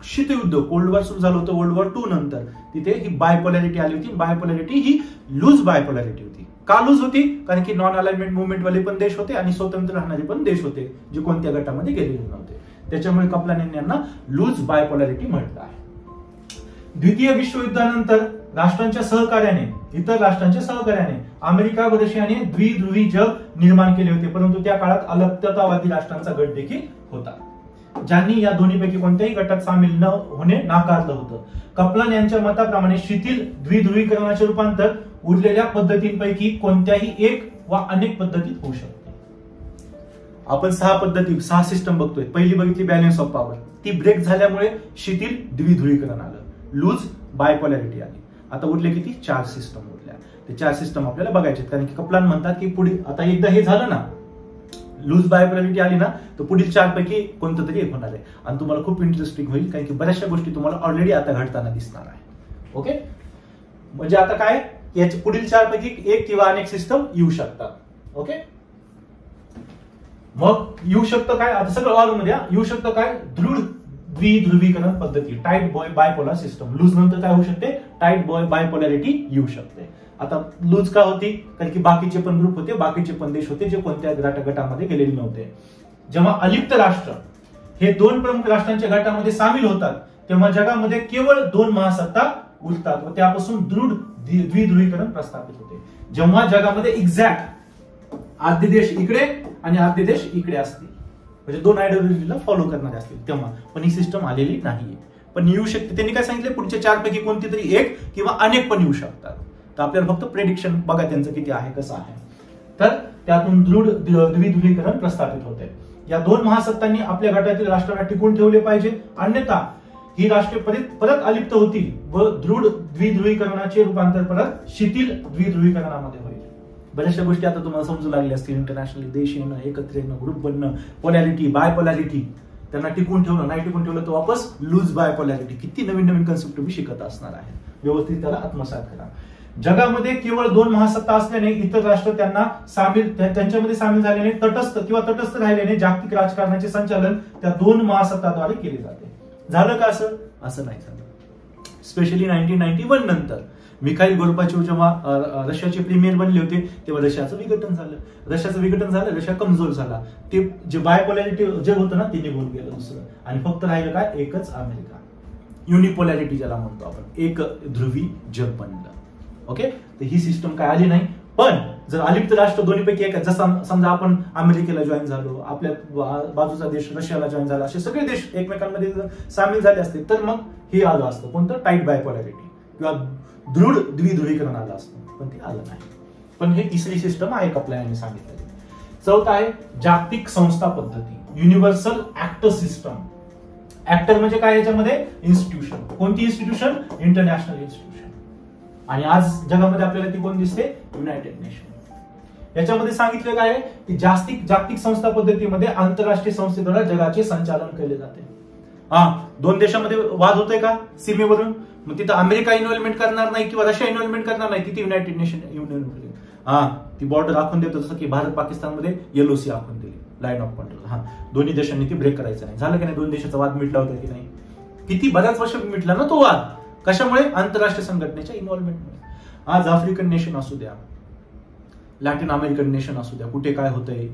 शीतयुद्ध कोल्ड वॉर सुरू झालं होतं वर्ल्ड वॉर 2 नंतर, तिथे ही बायपोलॅरिटी आली होती. बायपोलॅरिटी ही लूज बायपोलॅरिटी होती. का लूज होती, कारण की नॉन अलाइनमेंट मुवमेंट वाले पण देश होते आणि स्वतंत्र राहणारे पण देश होते जे कोणत्या गटामध्ये गेलेले नव्हते. त्याच्यामुळे कपलान यांना लूज बायपोलॅरिटी म्हटलं आहे. द्वितीय विश्वयुद्धानंतर इतर राष्ट्रांच्या सहकार्याने अमेरिका व रशियाने द्विध्रुवी जग निर्माण केले होते, परंतु त्या काळात अलगतावादी राष्ट्रांचा गट देखील होता ज्यांनी या दोन्हीपैकी कोणत्याही गटात सामील न होणे नाकारलं होतं. कपलान यांच्या मताप्रमाणे शिथिल द्विध्रुवीकरणाचे रूपांतर उरलेल्या पद्धतींपैकी कोणत्याही एक वा अनेक पद्धतीत होऊ शकते. आपण 6 सिस्टम बघतोय. पहिली बघितली बॅलन्स ऑफ पॉवर, ती ब्रेक झाल्यामुळे शिथिल द्विध्रुवीकरण आलं, लूज बायपोलॅरिटी आली. आता उरले किती? 4 सिस्टम उरल्या. ते 4 सिस्टम आपल्याला बघायचे, कारण की कपलान म्हणतात की पुढे आता एकदा हे झालं ना, लूज बायपोलॅरिटी आली ना, तर पुढील 4 पैकी कोणतं तरी एक होणार आहे. आणि तुम्हाला खूप इंटरेस्टिंग होईल, कारण की बऱ्याचशा गोष्टी तुम्हाला ऑलरेडी आता घडताना दिसणार आहे. ओके, म्हणजे आता काय, याच्या पुढील 4 पैकी एक किंवा अनेक सिस्टम येऊ शकतात. ओके, मग येऊ शकतं काय, आता सगळं ऑल मध्ये येऊ शकतं काय, दृढ द्विध्रुवीकरण पद्धती, टाईट बायपोलर सिस्टम. लूज नंतर काय होऊ शकते, टाईट बायपोलॅरिटी येऊ शकते. आता लूज का होती, कारण की बाकीचे पण ग्रुप होते, बाकीचे पण देश होते जे कोणत्या गटामध्ये गेलेले नव्हते. जेव्हा अलिप्त राष्ट्र हे 2 प्रमुख राष्ट्रांच्या गटामध्ये सामील होतात, तेव्हा जगामध्ये केवळ 2 महासत्ता उरतात व त्यापासून दृढ द्विध्रुवीकरण प्रस्थापित होते. जेव्हा जगामध्ये एक्झॅक्ट अर्धे देश इकडे आणि अर्धे देश इकडे असतील, म्हणजे 2 आयडियोलॉजीला फॉलो करणारे असतील तेव्हा. पण ही सिस्टम आलेली नाहीये, पण येऊ शकते. त्यांनी काय सांगितलं, पुढच्या 4 पैकी कोणती तरी एक किंवा अनेक पण येऊ शकतात. तर आपल्याला फक्त प्रेडिक्शन बघा त्यांचं किती आहे, कसं आहे. तर त्यातून दृढ द्विध्रुवीकरण प्रस्थापित होते. या 2 महासत्तांनी आपल्या गटातील राष्ट्रांना टिकून ठेवले पाहिजे, अन्यथा ही राष्ट्रे परत अलिप्त होतील व दृढ द्विध्रुवीकरणाचे रूपांतर परत शिथिल द्विध्रुवीकरणामध्ये होईल. बऱ्याचशा गोष्टी आता तुम्हाला समजू लागल्या असतील. इंटरनॅशनल देश येणं, एकत्र येणं, ग्रुप बनणं, पोलॅरिटी, बायपोलॅरिटी, त्यांना टिकून ठेवणं, नाही टिकून ठेवलं तर वापस लूज बायपोलॅरिटी. किती नवीन नवीन कन्सेप्ट तुम्ही शिकत असणार आहे. व्यवस्थित त्याला आत्मसात करा. जगामध्ये केवळ 2 महासत्ता असल्याने इतर राष्ट्र त्यांच्यामध्ये सामील झाल्याने तटस्थ राहिल्याने जागतिक राजकारणाचे संचालन त्या 2 महासत्ताद्वारे केले जाते. झालं का असं? असं नाही झालं. स्पेशली 1991 नंतर मिखाईल गोर्बाचोव जेव्हा रशियाचे प्रीमियर बनले होते, तेव्हा रशियाचं विघटन झालं. रशिया कमजोर झाला. ते जे बायपोलॅरिटी जे होतं ना, ते निघून गेलं दुसरं, आणि फक्त राहिलं काय, एकच अमेरिका. युनिपोलॅरिटी ज्याला म्हणतो आपण, एक ध्रुवी जग बनलं. ओके, तर ही सिस्टम काय आली नाही. पण जर अलिप्त राष्ट्र दोन्हीपैकी एक, जसं समजा आपण अमेरिकेला जॉईन झालो, आपल्या बाजूचा देश रशियाला जॉईन झाला, असे सगळे देश एकमेकांमध्ये सामील झाले असते, तर मग हे आलं असतं कोणतं, टाईट बायपोलॅरिटी किंवा दृढ द्विध्रुवीकरण आलं असतं. पण ते आलं नाही. पण हे तिसरी सिस्टम आहे कपलान सांगितलेली. चौथा आहे जागतिक संस्था पद्धती, युनिव्हर्सल ऍक्टर सिस्टम. ऍक्टर म्हणजे काय, याच्यामध्ये इन्स्टिट्यूशन. कोणती इन्स्टिट्यूशन? International institution. आणि आज जगामध्ये आपल्याला ती कोण दिसते? United nation. याच्यामध्ये सांगितलं काय आहे की जागतिक संस्था पद्धतीमध्ये आंतरराष्ट्रीय संस्थेद्वारे जगाचे संचालन केले जाते. 2 देशांमध्ये वाद होतोय का सीमेवरून, मग तिथं अमेरिका इन्व्हॉल्वमेंट करणार नाही किंवा रशिया इन्व्हॉल्वमेंट करणार नाही, तिथे युनायटेड नेशन ती बॉर्डर आखून देतो, जसं की भारत पाकिस्तानमध्ये LOC आखून दिली, लाईन ऑफ कंट्रोल. दोन्ही देशांनी ती ब्रेक करायचं नाही. झालं की नाही? 2 देशाचा वाद मिटला होता की नाही? किती बऱ्याच वर्ष मिटला ना तो वाद. कशामुळे? आंतरराष्ट्रीय संघटनेच्या इन्व्हॉल्वमेंटमुळे. आज आफ्रिकन नेशन असू द्या, लॅटिन अमेरिकन नेशन असू द्या, कुठे काय होतंय,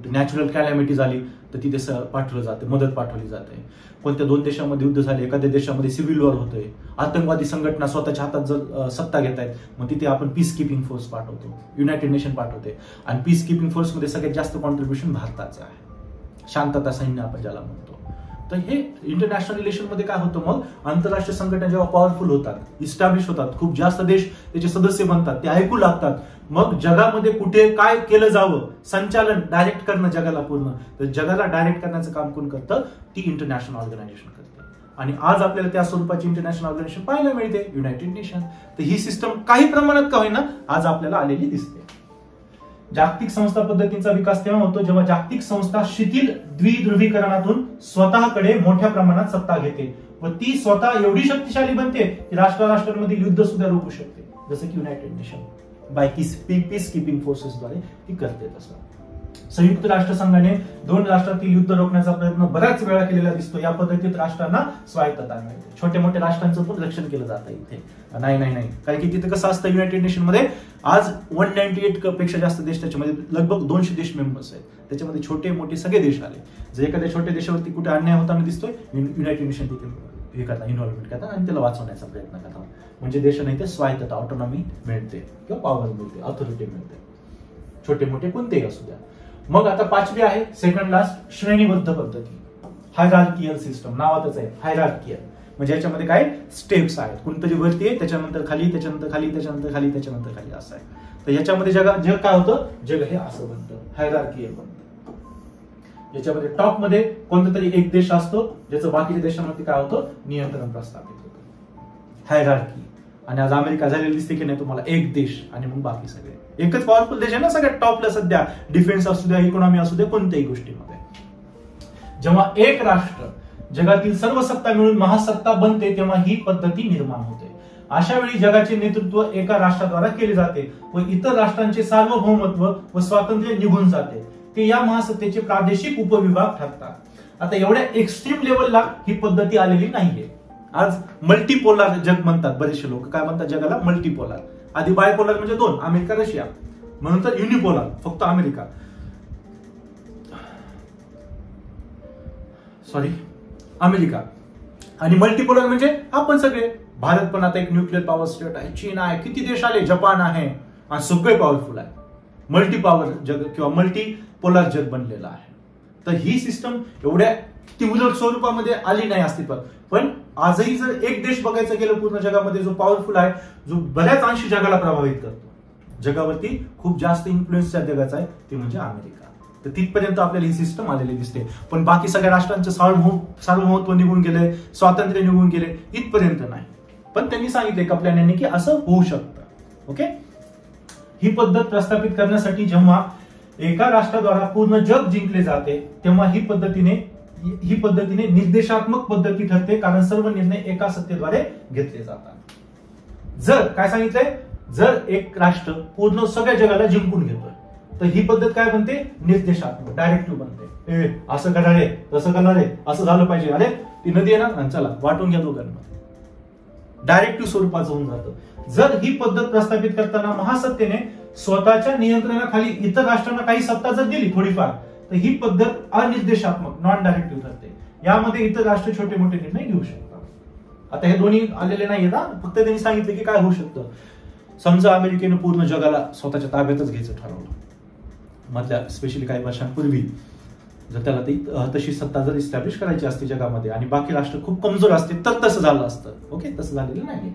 नॅचरल कॅलॅमिटी झाली तर तिथे पाठवलं जाते, मदत पाठवली जाते. कोणत्या 2 देशांमध्ये युद्ध झाले, एखाद्या देशामध्ये सिव्हिल वॉर होतोय, आतंकवादी संघटना स्वतःच्या हातात जर सत्ता घेत आहेत, मग तिथे आपण पीस कीपिंग फोर्स पाठवतो, युनायटेड नेशन पाठवते. आणि पीस कीपिंग फोर्समध्ये सगळ्यात जास्त कॉन्ट्रीब्युशन भारताचं आहे, शांतता सैन्य आपण ज्याला म्हणतो. तर हे इंटरनॅशनल रिलेशन मध्ये काय होतं, मग आंतरराष्ट्रीय संघटना जेव्हा पॉवरफुल होतात, इस्टॅब्लिश होतात, खूप जास्त देश त्याचे सदस्य बनतात, ते ऐकू लागतात, मग जगामध्ये कुठे काय केलं जावं, संचालन डायरेक्ट करणं जगाला पूर्ण, तर जगाला डायरेक्ट करण्याचं काम कोण करतं? ती इंटरनॅशनल ऑर्गनायझेशन करते. आणि आज आपल्याला त्या स्वरूपाची इंटरनॅशनल ऑर्गनायझेशन पाहायला मिळते, युनायटेड नेशन. तर ही सिस्टम काही प्रमाणात का होईना आज आपल्याला आलेली दिसते. जागतिक संस्था पद्धतींचा विकास तेव्हा होतो जेव्हा जागतिक संस्था शिथिल द्विध्रुवीकरणातून स्वतःकडे मोठ्या प्रमाणात सत्ता घेते व ती स्वतः एवढी शक्तिशाली बनते की राष्ट्रांमधील युद्ध सुद्धा रोखू शकते, जसं की united nation by peacekeeping फोर्सेसद्वारे ती करते. तसं संयुक्त राष्ट्रसंघाने 2 राष्ट्रातील युद्ध रोखण्याचा प्रयत्न बऱ्याच वेळा केलेला दिसतो. या पद्धतीत राष्ट्रांना स्वायत्तता मिळते. छोट्या मोठ्या राष्ट्रांचं पण रक्षण केलं जातं इथे. नाही, कारण की तिथे कसं असतं, युनायटेड नेशन मध्ये आज 198 पेक्षा जास्त देश, त्याच्यामध्ये लगभग 200 देश मेंबर्स आहेत. त्याच्यामध्ये छोटे मोठे सगळे देश आले. जर एखाद्या छोट्या देशावरती कुठे अन्याय होताना दिसतोय, युनायटेड नेशन तिथे हे करतात, इन्व्हॉल्वमेंट करतात आणि त्याला वाचवण्याचा प्रयत्न करतात. म्हणजे देशांना इथे स्वायत्तता, ऑटोनॉमी मिळते किंवा पॉवर मिळते, ऑथॉरिटी मिळते, छोटे मोठे कोणतेही असू द्या. मग आता 5वी आहे सेकंड लास्ट, श्रेणीबद्ध पद्धती, हायरार्कियल सिस्टम. नावातच आहे हायरार्कियल, म्हणजे याच्यामध्ये काय स्टेप्स आहेत, कोणतरी वरती आहे, त्याच्यानंतर खाली, त्याच्यानंतर खाली, त्याच्यानंतर खाली, त्याच्यानंतर खाली, असं आहे. तर याच्यामध्ये जग काय होतं, जग हे असं बनतं, हायरार्कियल बनतं. याच्यामध्ये टॉपमध्ये कोणता तरी एक देश असतो ज्याचं बाकीच्या देशांवरती काय होतं, नियंत्रण प्रस्थापित होतं, हायरार्की. आणि आज अमेरिका झालेली दिसते की नाही तुम्हाला, एक देश आणि मग बाकी सगळे. एकच पॉवरफुल देश आहे ना सगळ्यात टॉपला सध्या, डिफेन्स असू द्या, इकॉनॉमी असू द्या, कोणत्याही गोष्टीमध्ये. जेव्हा एक राष्ट्र जगातील सर्व सत्ता मिळून महासत्ता बनते तेव्हा ही पद्धती निर्माण होते. अशा वेळी जगाचे नेतृत्व एका राष्ट्राद्वारा केले जाते व इतर राष्ट्रांचे सार्वभौमत्व व स्वातंत्र्य निघून जाते. ते या महासत्तेचे प्रादेशिक उपविभाग ठरतात. आता एवढ्या एक्स्ट्रीम लेवलला ही पद्धती आलेली नाहीये. आज मल्टीपोलार जग म्हणतात बरेचसे लोक, काय म्हणतात जगाला, मल्टीपोलार. आधी बायपोलार म्हणजे दोन, अमेरिका रशिया, म्हणून तर युनिपोलार फक्त अमेरिका, अमेरिका. आणि मल्टीपोलर म्हणजे आपण सगळे. भारत पण आता एक न्यूक्लिअर पॉवर स्टेट आहे, चीन आहे, किती देश आले, जपान आहे, आणि सगळे पॉवरफुल आहे. मल्टी पॉवर जग किंवा मल्टीपोलर जग बनलेलं आहे. तर ही सिस्टम एवढ्या तीव्र स्वरूपामध्ये आली नाही अस्तित्वात, पण आजही जर एक देश बघायचं गेलं पूर्ण जगामध्ये जो पॉवरफुल आहे, जो बऱ्याच अंशी जगाला प्रभावित करतो, जगावरती खूप जास्त इन्फ्लुएन्स त्या जगाचा आहे, ते म्हणजे अमेरिका. तर तिथपर्यंत आपल्याला ही सिस्टम आलेली दिसते. पण बाकी सगळ्या राष्ट्रांचं सार्वभौमत्व निघून गेले, स्वातंत्र्य निघून गेले, इथपर्यंत नाही. पण त्यांनी सांगितले एका प्लॅनने की असं होऊ शकतं. ओके, ही पद्धत प्रस्थापित करण्यासाठी जेव्हा एका राष्ट्राद्वारा पूर्ण जग जिंकले जाते तेव्हा ही पद्धतीने निर्देशात्मक पद्धती ठरते, कारण सर्व निर्णय एका सत्तेद्वारे घेतले जातात. जर काय सांगितलंय, जर एक राष्ट्र पूर्ण सगळ्या जगाला जिंकून घेतोय तर ही पद्धत काय बनते, निर्देशात्मक, डायरेक्टिव्ह बनते. असं करणार आहे, तसं करणार आहे, असं झालं पाहिजे, अरे ती नदी आहे ना, चला वाटून घ्या दोघांमध्ये, डायरेक्टिव्ह स्वरूपाचं होऊन जातं. जर ही पद्धत प्रस्थापित करताना महासत्तेने स्वतःच्या नियंत्रणाखाली इतर राष्ट्रांना काही सत्ता जर दिली थोडीफार, तर ही पद्धत अनिर्देशात्मक, नॉन डायरेक्टिव्ह ठरते. यामध्ये इतर राष्ट्र छोटे मोठे निर्णय घेऊ शकतात. आता हे दोन्ही आलेले नाहीये ना, फक्त त्यांनी सांगितलं की काय होऊ शकतं. समजा अमेरिकेनं पूर्ण जगाला स्वतःच्या ताब्यातच घ्यायचं ठरवलं मधल्या स्पेशली काही वर्षांपूर्वी, जर त्याला तशी सत्ता जर इस्टॅब्लिश करायची असते जगामध्ये आणि बाकी राष्ट्र खूप कमजोर असते तर तसं झालं असतं. ओके, तसं झालेलं नाही.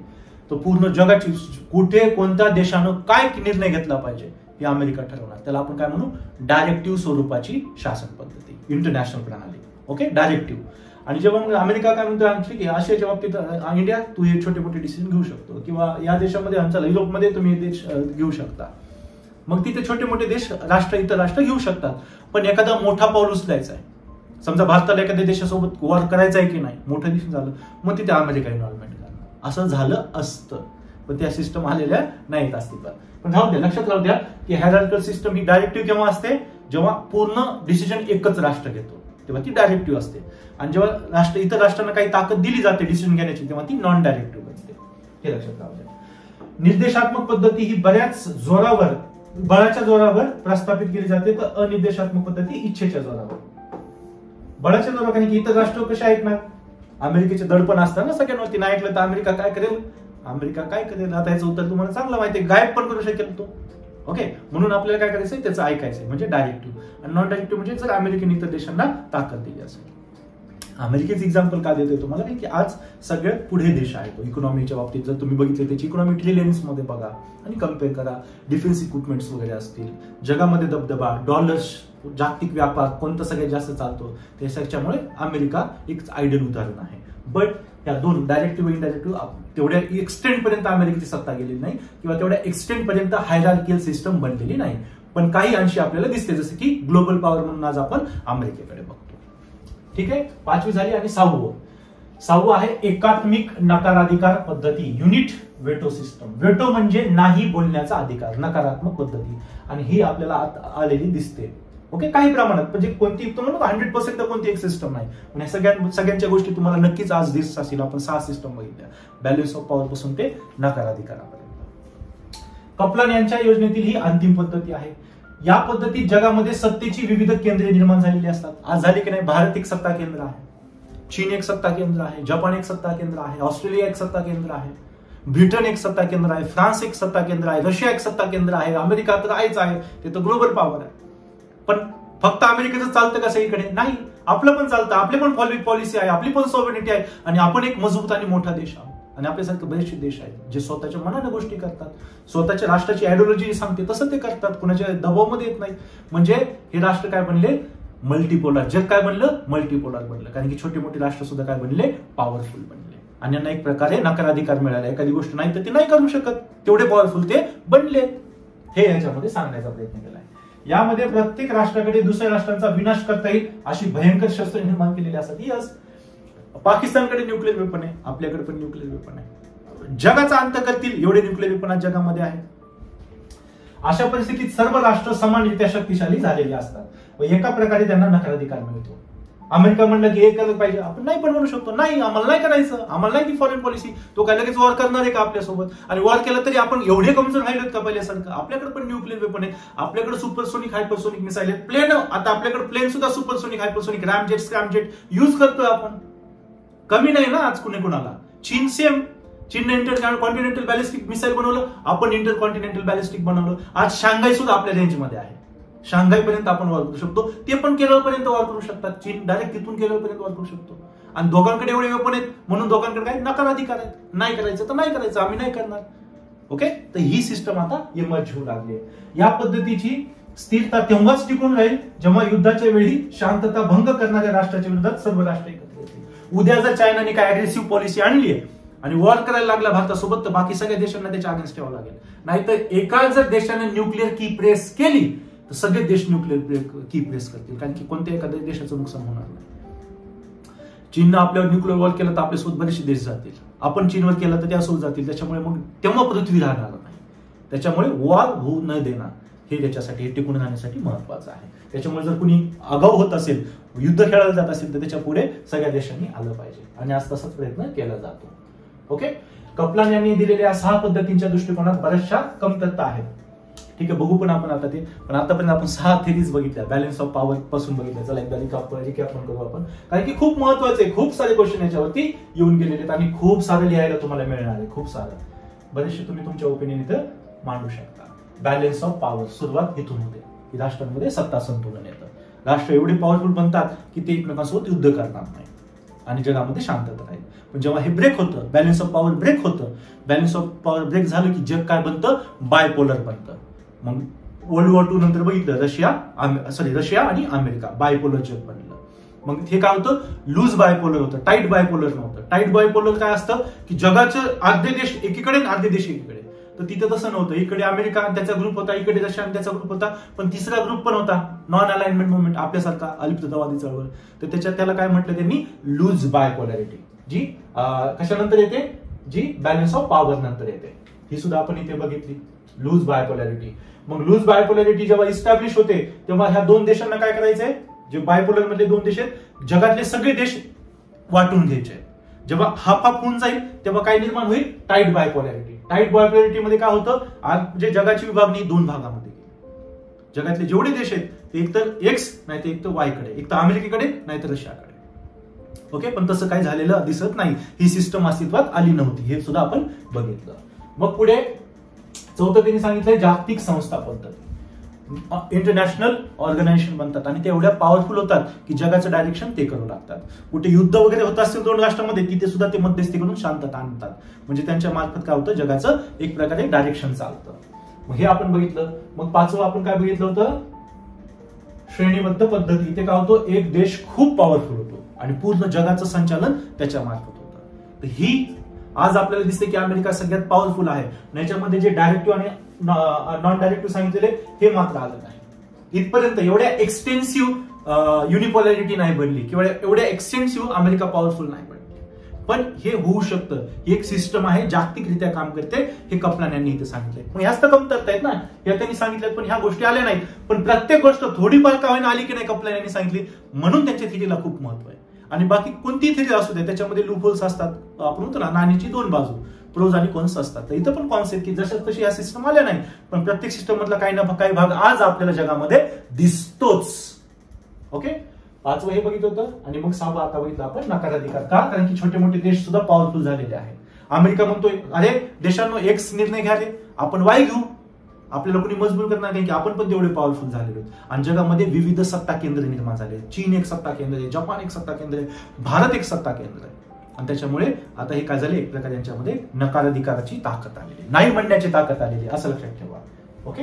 तो पूर्ण जगाची कुठे कोणत्या देशानं काय निर्णय घेतला पाहिजे हे अमेरिका ठरवणार. त्याला आपण काय म्हणू, डायरेक्टिव्ह स्वरूपाची शासन पद्धती, इंटरनॅशनल प्रणाली. Okay, directive. आणि जेव्हा मग अमेरिका काय म्हणतो, ठीक आहे, आशियाच्या बाबतीत इंडिया तू हे छोटे मोठे डिसिजन घेऊ शकतो, किंवा या देशामध्ये आमच्या युरोपमध्ये तुम्ही देश घेऊ शकता. मग तिथे छोटे मोठे देश इतर राष्ट्र घेऊ शकतात. पण एखादा मोठा पाऊल उचलायचा आहे, समजा भारताला एखाद्या देशासोबत वॉर करायचा आहे की नाही, मोठं डिसिजन झालं, मग तिथे अमेरिका इन्व्हॉल्वमेंट करणार. असं झालं असतं, पण त्या सिस्टम आलेल्या नाहीत अस्तित्वात. पण राहू द्या, लक्षात राहू द्या की हायरार्किकल सिस्टम ही डायरेक्टिव्ह केव्हा असते, जेव्हा पूर्ण डिसिजन एकच राष्ट्र घेतो तेव्हा ती डायरेक्टिव्ह असते. आणि जेव्हा इतर राष्ट्रांना काही ताकद दिली जाते डिसिजन घेण्याची तेव्हा ती नॉन डायरेक्टिव्ह बनते. हे लक्षात राहू द्या. निर्देशात्मक पद्धती ही बळाच्या जोरावर प्रस्थापित केली जाते, तर अनिर्देशात्मक पद्धती इच्छेच्या जोरावर. बळाच्या जोरावर, कारण की इतर राष्ट्र कसे ऐकणार, अमेरिकेचे दडपण असतं ना सगळ्यांवरती, नाही ऐकलं तर अमेरिका काय करेल, आता याचं उत्तर तुम्हाला चांगलं माहिती आहे, गायब पण करू शकेल तो. ओके, म्हणून आपल्याला काय करायचंय, त्याचं ऐकायचंय, म्हणजे डायरेक्टिव्ह. आणि नॉन डायरेक्टिव्ह म्हणजे जर अमेरिकेने इतर देशांना ताकद दिली असेल. अमेरिकेचं एक्झाम्पल का देतोय तुम्हाला, की आज सगळ्यात पुढे देश आहे तो इकॉनॉमीच्या बाबतीत. जर तुम्ही बघितले त्याची इकॉनॉमी ट्रिलियन्स मध्ये बघा आणि कम्पेअर करा. डिफेन्स इक्विपमेंट्स वगैरे असतील, जगामध्ये दबदबा, डॉलर्स, जागतिक व्यापार कोणतं सगळ्यात जास्त चालतो, त्याच्यामुळे अमेरिका एक आयडियल उदाहरण आहे. बट या दोन डायरेक्टिव्ह इनडायरेक्टिव्ह तेवढ्या एक्सटेंट पर्यंत अमेरिकेची सत्ता गेलेली नाही, किंवा तेवढ्या एक्सटेंट पर्यंत हायरार्किकल सिस्टम बनलेली नाही. पण काही अंशी आपल्याला दिसते, जसं की ग्लोबल पॉवर म्हणून आज आपण अमेरिकेकडे बघतो. ठीक आहे, 5वी झाली. आणि 6वं आहे एकात्मिक नकाराधिकार पद्धती, युनिट वेटो सिस्टम. वेटो म्हणजे नाही बोलण्याचा अधिकार, नकारात्मक पद्धती, आणि ही आपल्याला आलेली दिसते. ओके, काही प्रमाणात, म्हणजे कोणती 100% कोणती एक सिस्टम नाही. म्हणजे सगळ्यांच्या गोष्टी तुम्हाला नक्कीच आज दिसत असतील. आपण 6 सिस्टम बघितल्या, बॅलन्स ऑफ पॉवर पासून ते नकाराधिकारापर्यंत. कपलान यांच्या योजनेतील ही अंतिम पद्धती आहे. या पद्धतीत जगामध्ये सत्तेची विविध केंद्रे निर्माण झालेली असतात. आज झाली की नाही, भारत एक सत्ता केंद्र आहे, चीन एक सत्ता केंद्र आहे, जपान एक सत्ता केंद्र आहे, ऑस्ट्रेलिया एक सत्ता केंद्र आहे, ब्रिटन एक सत्ता केंद्र आहे, फ्रान्स एक सत्ता केंद्र आहे, रशिया एक सत्ता केंद्र आहे, अमेरिका तर आहेच आहे, ते तर ग्लोबल पॉवर आहे. पण फक्त अमेरिकेचं चालतं का सगळीकडे? नाही, आपलं पण चालतं, आपली पण पॉलिसी आहे, आपली पण सॉव्हरेनिटी आहे, आणि आपण एक मजबूत आणि मोठा देश आहोत. आणि आपल्यासारखे बरेचसे देश आहेत जे स्वतःच्या मनाने गोष्टी करतात, स्वतःच्या राष्ट्राची आयडिओलॉजी सांगते तसं ते करतात, कुणाच्या दबावामध्ये येत नाही. म्हणजे हे राष्ट्र काय बनले, मल्टीपोलर जग काय बनलं, मल्टीपोलर बनलं, कारण की छोटे मोठे राष्ट्र सुद्धा काय बनले, पॉवरफुल बनले आणि यांना एक प्रकारे नकाराधिकार मिळाला. एखादी गोष्ट नाही तर ते नाही करू शकत, तेवढे पॉवरफुल ते बनले. हे याच्यामध्ये सांगण्याचा प्रयत्न केला आहे. यामध्ये प्रत्येक राष्ट्राकडे दुसऱ्या राष्ट्रांचा विनाश करता येईल अशी भयंकर शस्त्र निर्माण केलेली असतात. यस, पाकिस्तानकडे न्यूक्लिअर वेपन आहे, आपल्याकडे पण न्यूक्लिअर वेपन आहे. जगाचा अंत करतील एवढे न्यूक्लिअर वेपन आज जगामध्ये आहे. अशा परिस्थितीत सर्व राष्ट्र समानरित्या शक्तिशाली झालेली असतात व एका प्रकारे त्यांना नकाराधिकार मिळतो. अमेरिका म्हणलं की हे केलं पाहिजे, आपण नाही पण म्हणू शकतो नाही आम्हाला नाही करायचं, आम्हाला नाही ती फॉरेन पॉलिसी. तो काय लगेच वॉर करणार आहे का आपल्यासोबत? आणि वॉर केला तरी आपण एवढे कमजोर राहिलोत का पहिल्यासारखं? आपल्याकडे पण न्यूक्लिअर वेपन आहेत, आपल्याकडे सुपरसोनिक हायपरसोनिक मिसाईल आहेत, प्लेन, आता आपल्याकडे प्लेन सुद्धा सुपरसोनिक हायपरसोनिक रॅमजेट स्क्रॅमजेट युज करतोय आपण. कमी नाही ना आज कुणी कुणाला. चीन सेम, चीनने इंटरकॉन्टिनेंटल बॅलिस्टिक मिसाईल बनवलं, आपण इंटरकॉन्टिनेंटल बॅलिस्टिक बनवलं. आज शांघाई सुद्धा आपल्या रेंजमध्ये आहे, शांघाई पर्यंत आपण वॉर करू शकतो, ते पण केरळ पर्यंत वॉर करू शकतात. चीन डायरेक्ट तिथून केरळ पर्यंत वॉर करू शकतो. आणि दोघांकडे एवढे वेपन आहेत म्हणून दोघांकडे काय नकाराधिकार आहेत. नाही करायचं तर नाही करायचं, आम्ही नाही करणार. ओके, तर ही सिस्टम आता इमर्ज होऊ लागली. या पद्धतीची स्थिरता तेव्हाच टिकून राहील जेव्हा युद्धाच्या वेळी शांतता भंग करणाऱ्या राष्ट्राच्या विरोधात सर्व राष्ट्र एकत्र येतील. उद्या जर चायनाने काय अग्रेसिव्ह पॉलिसी आणली आहे आणि वॉर करायला लागला भारतासोबत, तर बाकी सगळ्या देशांना त्याच्या अगेन्स्ट ठेवावं लागेल. नाहीतर एका जर देशाने न्यूक्लिअर की प्रेस केली तर सगळे देश न्यूक्लिअर की प्रेस करतील, कारण की कोणत्या एखाद्या देशाचं नुकसान होणार नाही. चीननं आपल्यावर न्यूक्लिअर वॉर केला तर आपल्यासोबत बरेचसे देश जातील, आपण चीनवर केलं तर त्यासोबत जातील. त्याच्यामुळे मग तेव्हा पृथ्वी राहणार नाही. त्याच्यामुळे वॉर होऊ न देणार हे त्याच्यासाठी टिकून राहण्यासाठी महत्वाचं आहे. त्याच्यामुळे जर कुणी आगाऊ होत असेल, युद्ध खेळायला जात असेल तर त्याच्या पुढे सगळ्या देशांनी आलं पाहिजे आणि आज तसाच प्रयत्न केला जातो. ओके, कपलान यांनी दिलेल्या 6 पद्धतींच्या दृष्टिकोनात बऱ्याचशा कमतरता आहेत. ठीक आहे, बघू पण आपण आता ते. पण आतापर्यंत आपण 6 थेरीज बघितल्या, बॅलन्स ऑफ पॉवर पासून बघितल्या. चला एकदा रिकॅप करू आपण, कारण की खूप महत्वाचे आहे. खूप सारे क्वेश्चन याच्यावरती येऊन गेलेले आहेत आणि खूप सारं लिहायला तुम्हाला मिळणार आहे. खूप सारं, बरेचसे तुम्ही तुमच्या ओपिनियन इथं मांडू शकता. बॅलन्स ऑफ पॉवर सुरुवात इथून होते की राष्ट्रांमध्ये सत्ता संतुलन येतं. राष्ट्र एवढे पॉवरफुल बनतात की ते एकमेकांसोबत युद्ध करणार नाही आणि जगामध्ये शांतता राहील. पण जेव्हा हे ब्रेक होतं, बॅलन्स ऑफ पॉवर ब्रेक होतं, बॅलन्स ऑफ पॉवर ब्रेक झालं की जग काय बनतं, बायपोलर बनतं. मग वर्ल्ड वॉर 2 नंतर बघितलं रशिया आणि अमेरिका बायपोलर जग बनलं. मग हे काय होतं, लूज बायपोलर होतं, टाईट बायपोलर नव्हतं. टाईट बायपोलर काय असतं की जगाचं अर्धे देश एकीकडे आणि अर्धे देश एकीकडे. तर तिथं तसं नव्हतं. इकडे अमेरिका आणि त्याचा ग्रुप होता, इकडे रशिया आणि त्याचा ग्रुप होता, पण तिसरा ग्रुप पण होता, नॉन अलाइनमेंट मुवमेंट, आपल्यासारखा अलिप्ततावादी चळवळ. तर त्याला काय म्हटलं त्यांनी, लूज बायपोलॅरिटी, जी कशानंतर येते, जी बॅलन्स ऑफ पॉवर नंतर येते. ही सुद्धा आपण इथे बघितली, लूज बायपोलॅरिटी. मग लूज बायपोलॅरिटी जेव्हा इस्टॅब्लिश होते तेव्हा ह्या 2 देशांना काय करायचंय, जे बायपोलर मधले 2 देश आहेत, जगातले सगळे देश वाटून घ्यायचे. जेव्हा हाफ होऊन जाईल तेव्हा काय निर्माण होईल, टाईट बायपोलॅरिटी. टाईट बायपोलॅरिटी मध्ये काय होतं, म्हणजे जगाची विभागणी 2 भागामध्ये. जगातले जेवढे देश आहेत ते एकतर एक्स नाही तर एकतर वाय कडे, एकतर अमेरिकेकडे नाही तर रशियाकडे. ओके, पण तसं काही झालेलं दिसत नाही. ही सिस्टम अस्तित्वात आली नव्हती, हे सुद्धा आपण बघितलं. मग पुढे 4थं त्यांनी सांगितलंय जागतिक संस्था पद्धती. इंटरनॅशनल ऑर्गनायझेशन बनतात आणि ते एवढ्या पॉवरफुल होतात की जगाचं डायरेक्शन ते करू लागतात. कुठे युद्ध वगैरे होत असतील 2 राष्ट्रांमध्ये तिथे सुद्धा ते मध्यस्थी करून शांतता आणतात. म्हणजे त्यांच्या मार्फत काय होतं, जगाचं एक प्रकारे डायरेक्शन चालतं. मग हे आपण बघितलं. मग 5वं आपण काय बघितलं होतं, श्रेणीबद्ध पद्धती. इथे काय होतं, एक देश खूप पॉवरफुल होतो आणि पूर्ण जगाचं संचालन त्याच्या मार्फत होतं. तर ही आज आपल्याला दिसते की अमेरिका सगळ्यात पॉवरफुल आहे. याच्यामध्ये जे डायरेक्टिव्ह आणि नॉन डायरेक्टिव्ह सांगितलेले हे मात्र आलं नाही. इथपर्यंत एवढ्या एक्सटेन्सिव्ह युनिपोलॅरिटी नाही बनली किंवा एवढ्या एक्सटेन्सिव्ह अमेरिका पॉवरफुल नाही बनली. पण हे होऊ शकतं, ही एक सिस्टम आहे, जागतिकरित्या काम करते, हे कपलान यांनी इथे सांगितलंय. मग ह्याच तर कमतरता आहेत ना, या त्यांनी सांगितलं, पण ह्या गोष्टी आल्या नाहीत. पण प्रत्येक गोष्ट थोडीफार का होईना आली की नाही, कपलान यांनी सांगितली, म्हणून त्यांच्या थिरीला खूप महत्व आहे. आणि बाकी कोणती थिरी असू दे त्याच्यामध्ये लूपहोल्स असतात. आपण म्हणतो ना, नाण्याची 2 बाजू, प्रोज आणि कॉन्स असतात. तर इथं पण कॉन्सेप्ट की जशा तशी ह्या सिस्टम आल्या नाही, पण प्रत्येक सिस्टम मधला काही ना काही भाग आज आपल्याला जगामध्ये दिसतोच. ओके, 5वं हे बघितलं होतं. आणि मग 6वं आता बघितलं आपण, नकाराधिकार. का, कारण की छोटे मोठे देश सुद्धा पॉवरफुल झालेले आहेत. अमेरिका म्हणतोय, अरे देशांनो एक्स निर्णय घ्याले, आपण वाय घेऊ. आपल्याला कोणी मजबूर करणार नाही की आपण पण तेवढे पॉवरफुल झालेलो. आणि जगामध्ये विविध सत्ता केंद्र निर्माण झाले. चीन एक सत्ता केंद्र आहे, जपान एक सत्ता केंद्र आहे, भारत एक सत्ता केंद्र आहे. आणि त्याच्यामुळे आता हे काय झाले, एक प्रकारे यांच्यामध्ये नकाराधिकाराची ताकद आलेली, नाही म्हणण्याची ताकद आलेली, असं लक्षात ठेवा. ओके,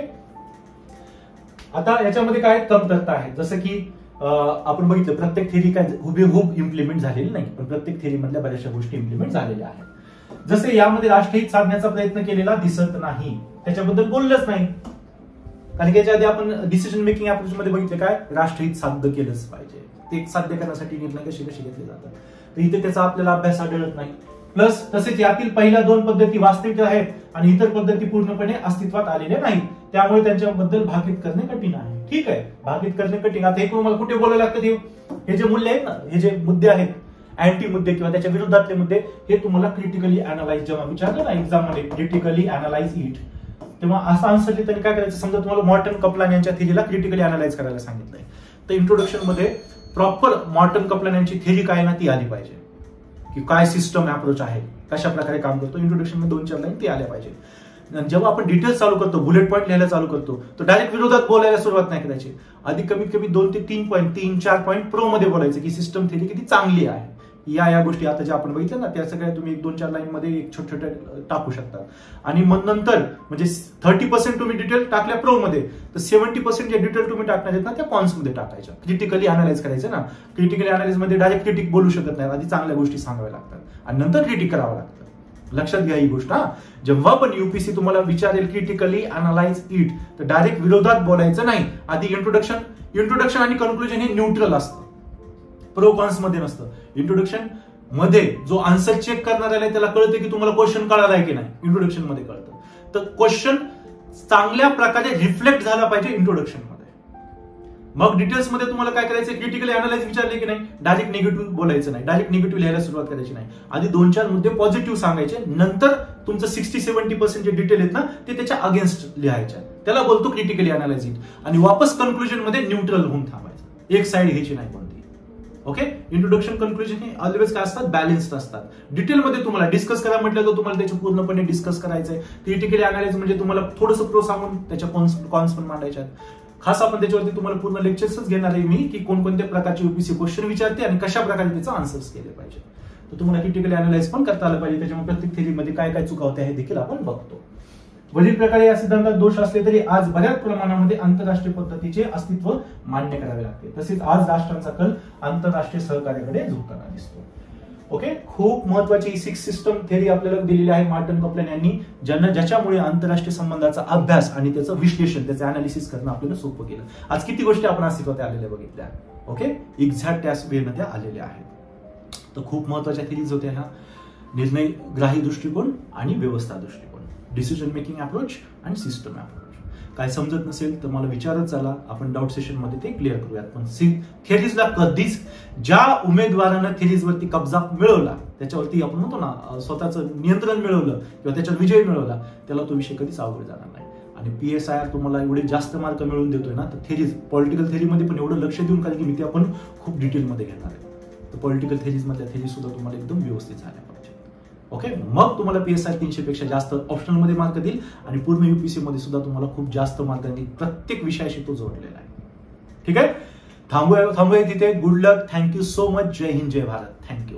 आता याच्यामध्ये काय कमतरता आहे, जसं की आपण बघितलं प्रत्येक थेरी काय हुबेहूब इम्प्लिमेंट झालेली नाही, पण प्रत्येक थेरी मधल्या बऱ्याचशा गोष्टी इम्प्लिमेंट झालेल्या आहेत. जसे यामध्ये राष्ट्रहित साधण्याचा प्रयत्न केलेला दिसत नाही, त्याच्याबद्दल बोललंच नाही. कारण की याच्या आधी आपण डिसिजन मेकिंग अप्रोच मध्ये बघितलं काय, राष्ट्रहित साध्य केलंच पाहिजे, ते साध्य करण्यासाठी निर्णय कसे घेतले जातात, तर इथे त्याचा आपल्याला अभ्यास आढळत नाही. प्लस तसेच यातील पहिल्या 2 पद्धती वास्तविक आहेत आणि इतर पद्धती पूर्णपणे अस्तित्वात आलेल्या नाहीत, त्यामुळे त्यांच्याबद्दल भाकीत करणे कठीण आहे. ठीक आहे, भाकीत करणे कठीण. आता हे तुम्हाला कुठे बोलायला लागतं, हे जे मूल्य आहेत ना, हे जे मुद्दे आहेत, अँटी मुद्दे किंवा त्याच्या विरोधातले मुद्दे, हे तुम्हाला क्रिटिकली अनालाइज जेव्हा विचारलं ना एक्झाम मध्ये, क्रिटिकली अनालाइज इट, तेव्हा असं आन्सर त्यांनी काय करायचं, समजा तुम्हाला मॉर्टन कपलान यांच्या थेरीला क्रिटिकली अनालाइज करायला सांगितलंय, तर इंट्रोडक्शन मध्ये प्रॉपर मॉर्टन कपलान यांची थेरी काय ना ती आली पाहिजे, की काय सिस्टम अप्रोच आहे, कशा प्रकारे काम करतो. इंट्रोडक्शन मध्ये 2-4 लाईन ती आल्या पाहिजे. जेव्हा आपण डिटेल्स चालू करतो, बुलेट पॉईंट लिहायला चालू करतो, तर डायरेक्ट विरोधात बोलायला सुरुवात नाही करायची. आधी कमीत कमी 2 ते 3 पॉईंट, 3-4 पॉईंट प्रो मध्ये बोलायचं, की सिस्टम थेरी किती चांगली आहे. या गोष्टी आता ज्या आपण बघितल्या ना, त्या सगळ्या तुम्ही 1-2-4 लाईन मध्ये छोटे टाकू शकता. आणि मग नंतर म्हणजे 30% तुम्ही डिटेल टाकल्या प्रो मध्ये, तर 70% जे डिटेल तुम्ही टाकणार आहेत ना, त्या कॉन्स मध्ये टाकायच्या. क्रिटिकली अनालाइज करायचं ना, क्रिटिकली अनालाइज मध्ये डायरेक्ट क्रिटिक बोलू शकत नाही, आधी चांगल्या गोष्टी सांगाव्या लागतात आणि नंतर क्रिटिक करावं लागतं. लक्षात घ्या ही गोष्ट. जेव्हा पण यूपीसी तुम्हाला विचारेल क्रिटिकली अनालाइज इट, तर डायरेक्ट विरोधात बोलायचं नाही. आधी इंट्रोडक्शन आणि कन्क्लुजन हे न्यूट्रल असतं, प्रो कॉन्स मध्ये नसतं. इंट्रोडक्शन मध्ये जो आन्सर चेक करणार आहे त्याला कळतं की तुम्हाला क्वेश्चन कळालाय की नाही, इंट्रोडक्शन मध्ये कळतं. तर क्वेश्चन चांगल्या प्रकारे रिफ्लेक्ट झाला पाहिजे इंट्रोडक्शन मध्ये. मग डिटेल्स मध्ये तुम्हाला काय करायचं, क्रिटिकली अनालाइज विचारले की नाही, डायरेक्ट निगेटिव्ह बोलायचं नाही, डायरेक्ट निगेटिव्ह लिहायला सुरुवात करायची नाही. आधी 2-4 मुद्दे पॉझिटिव्ह सांगायचे, नंतर तुमचं 60-70% जे डिटेल आहेत ना, ते त्याच्या अगेन्स्ट लिहायच्या. त्याला बोलतो क्रिटिकली अनालाइज इट. आणि वापस कन्क्लुजन मध्ये न्यूट्रल होऊन थांबायचं, एक साइड घ्यायची नाही कोणती. ओके, इंट्रोडक्शन कन्क्लुजन हे ऑलवेज काय असतात, बॅलन्स्ड असतात. डिटेलमध्ये तुम्हाला डिस्कस करा म्हटलं तर तुम्हाला त्याचे पूर्णपणे डिस्कस करायचंय. क्रिटिकली अनालाइज म्हणजे तुम्हाला थोडंसं प्रो सांगून त्याच्या कॉन्स पण मांडायच्यात. खास आपण त्याच्यावरती तुम्हाला पूर्ण लेक्चर्सच घेणार आहे मी, की कोणकोणत्या प्रकारचे यूपीसी क्वेश्चन विचारते आणि कशा प्रकारे त्याचं आन्सर्स केले पाहिजे. तर तुम्हाला क्रिटिकली अनालाइज पण करता आलं पाहिजे. त्याच्यामुळे प्रत्येक थेरीमध्ये काय काय चुका होत्या हे देखील आपण बघतो. वरील प्रकारे या सिद्धांतात दोष असले तरी आज बऱ्याच प्रमाणामध्ये आंतरराष्ट्रीय पद्धतीचे अस्तित्व मान्य करावे लागते. तसेच आज राष्ट्रांचा कल आंतरराष्ट्रीय सहकार्याकडे झुकताना दिसतो. ओके, खूप महत्वाची 6 सिस्टम थेरी आपल्याला दिलेली आहे मॉर्टन कपलान यांनी, ज्याच्यामुळे आंतरराष्ट्रीय संबंधाचा अभ्यास आणि त्याचं विश्लेषण, त्याचं अनालिसिस करणं आपल्याला सोपं केलं. आज किती गोष्टी आपण अस्तित्वात आलेल्या बघितल्या. ओके, एक्झॅक्ट त्याच वेमध्ये आलेल्या आहेत. तर खूप महत्वाच्या थेरीज होत्या ह्या, निर्णय ग्राही दृष्टिकोन आणि व्यवस्था दृष्टिकोन, डिसिजन मेकिंग अप्रोच आणि सिस्टम अप्रोच. काय समजत नसेल तर मला विचारत चला, आपण डाऊट सेशन मध्ये ते क्लिअर करूयात. पण थेरीजला कधीच ज्या उमेदवारानं थेरीजवरती कब्जा मिळवला, त्याच्यावरती आपण म्हणतो ना स्वतःचं नियंत्रण मिळवलं किंवा त्याच्यात विजय मिळवला, त्याला तो विषय कधीच अवघड जाणार नाही. आणि PSIR तुम्हाला एवढे जास्त मार्क मिळवून देतोय ना, तर थेरीज पॉलिटिकल थेरीमध्ये पण एवढं लक्ष देऊन, कारण की मी ते आपण खूप डिटेलमध्ये घेणार आहे. तर पॉलिटिकल थेरीज मधल्या थेरी सुद्धा तुम्हाला एकदम व्यवस्थित झाल्या पाहिजे. ओके, मग तुम्हाला PSI 300 पेक्षा जास्त ऑप्शनल मध्ये मार्क देईल आणि पूर्ण यूपीसी मध्ये सुद्धा तुम्हाला खूप जास्त मार्कांनी प्रत्येक विषयाशी तो जोडलेला आहे. ठीक आहे, थांबूया तिथे. गुड लक, थँक्यू सो मच. जय हिंद, जय भारत. थँक्यू.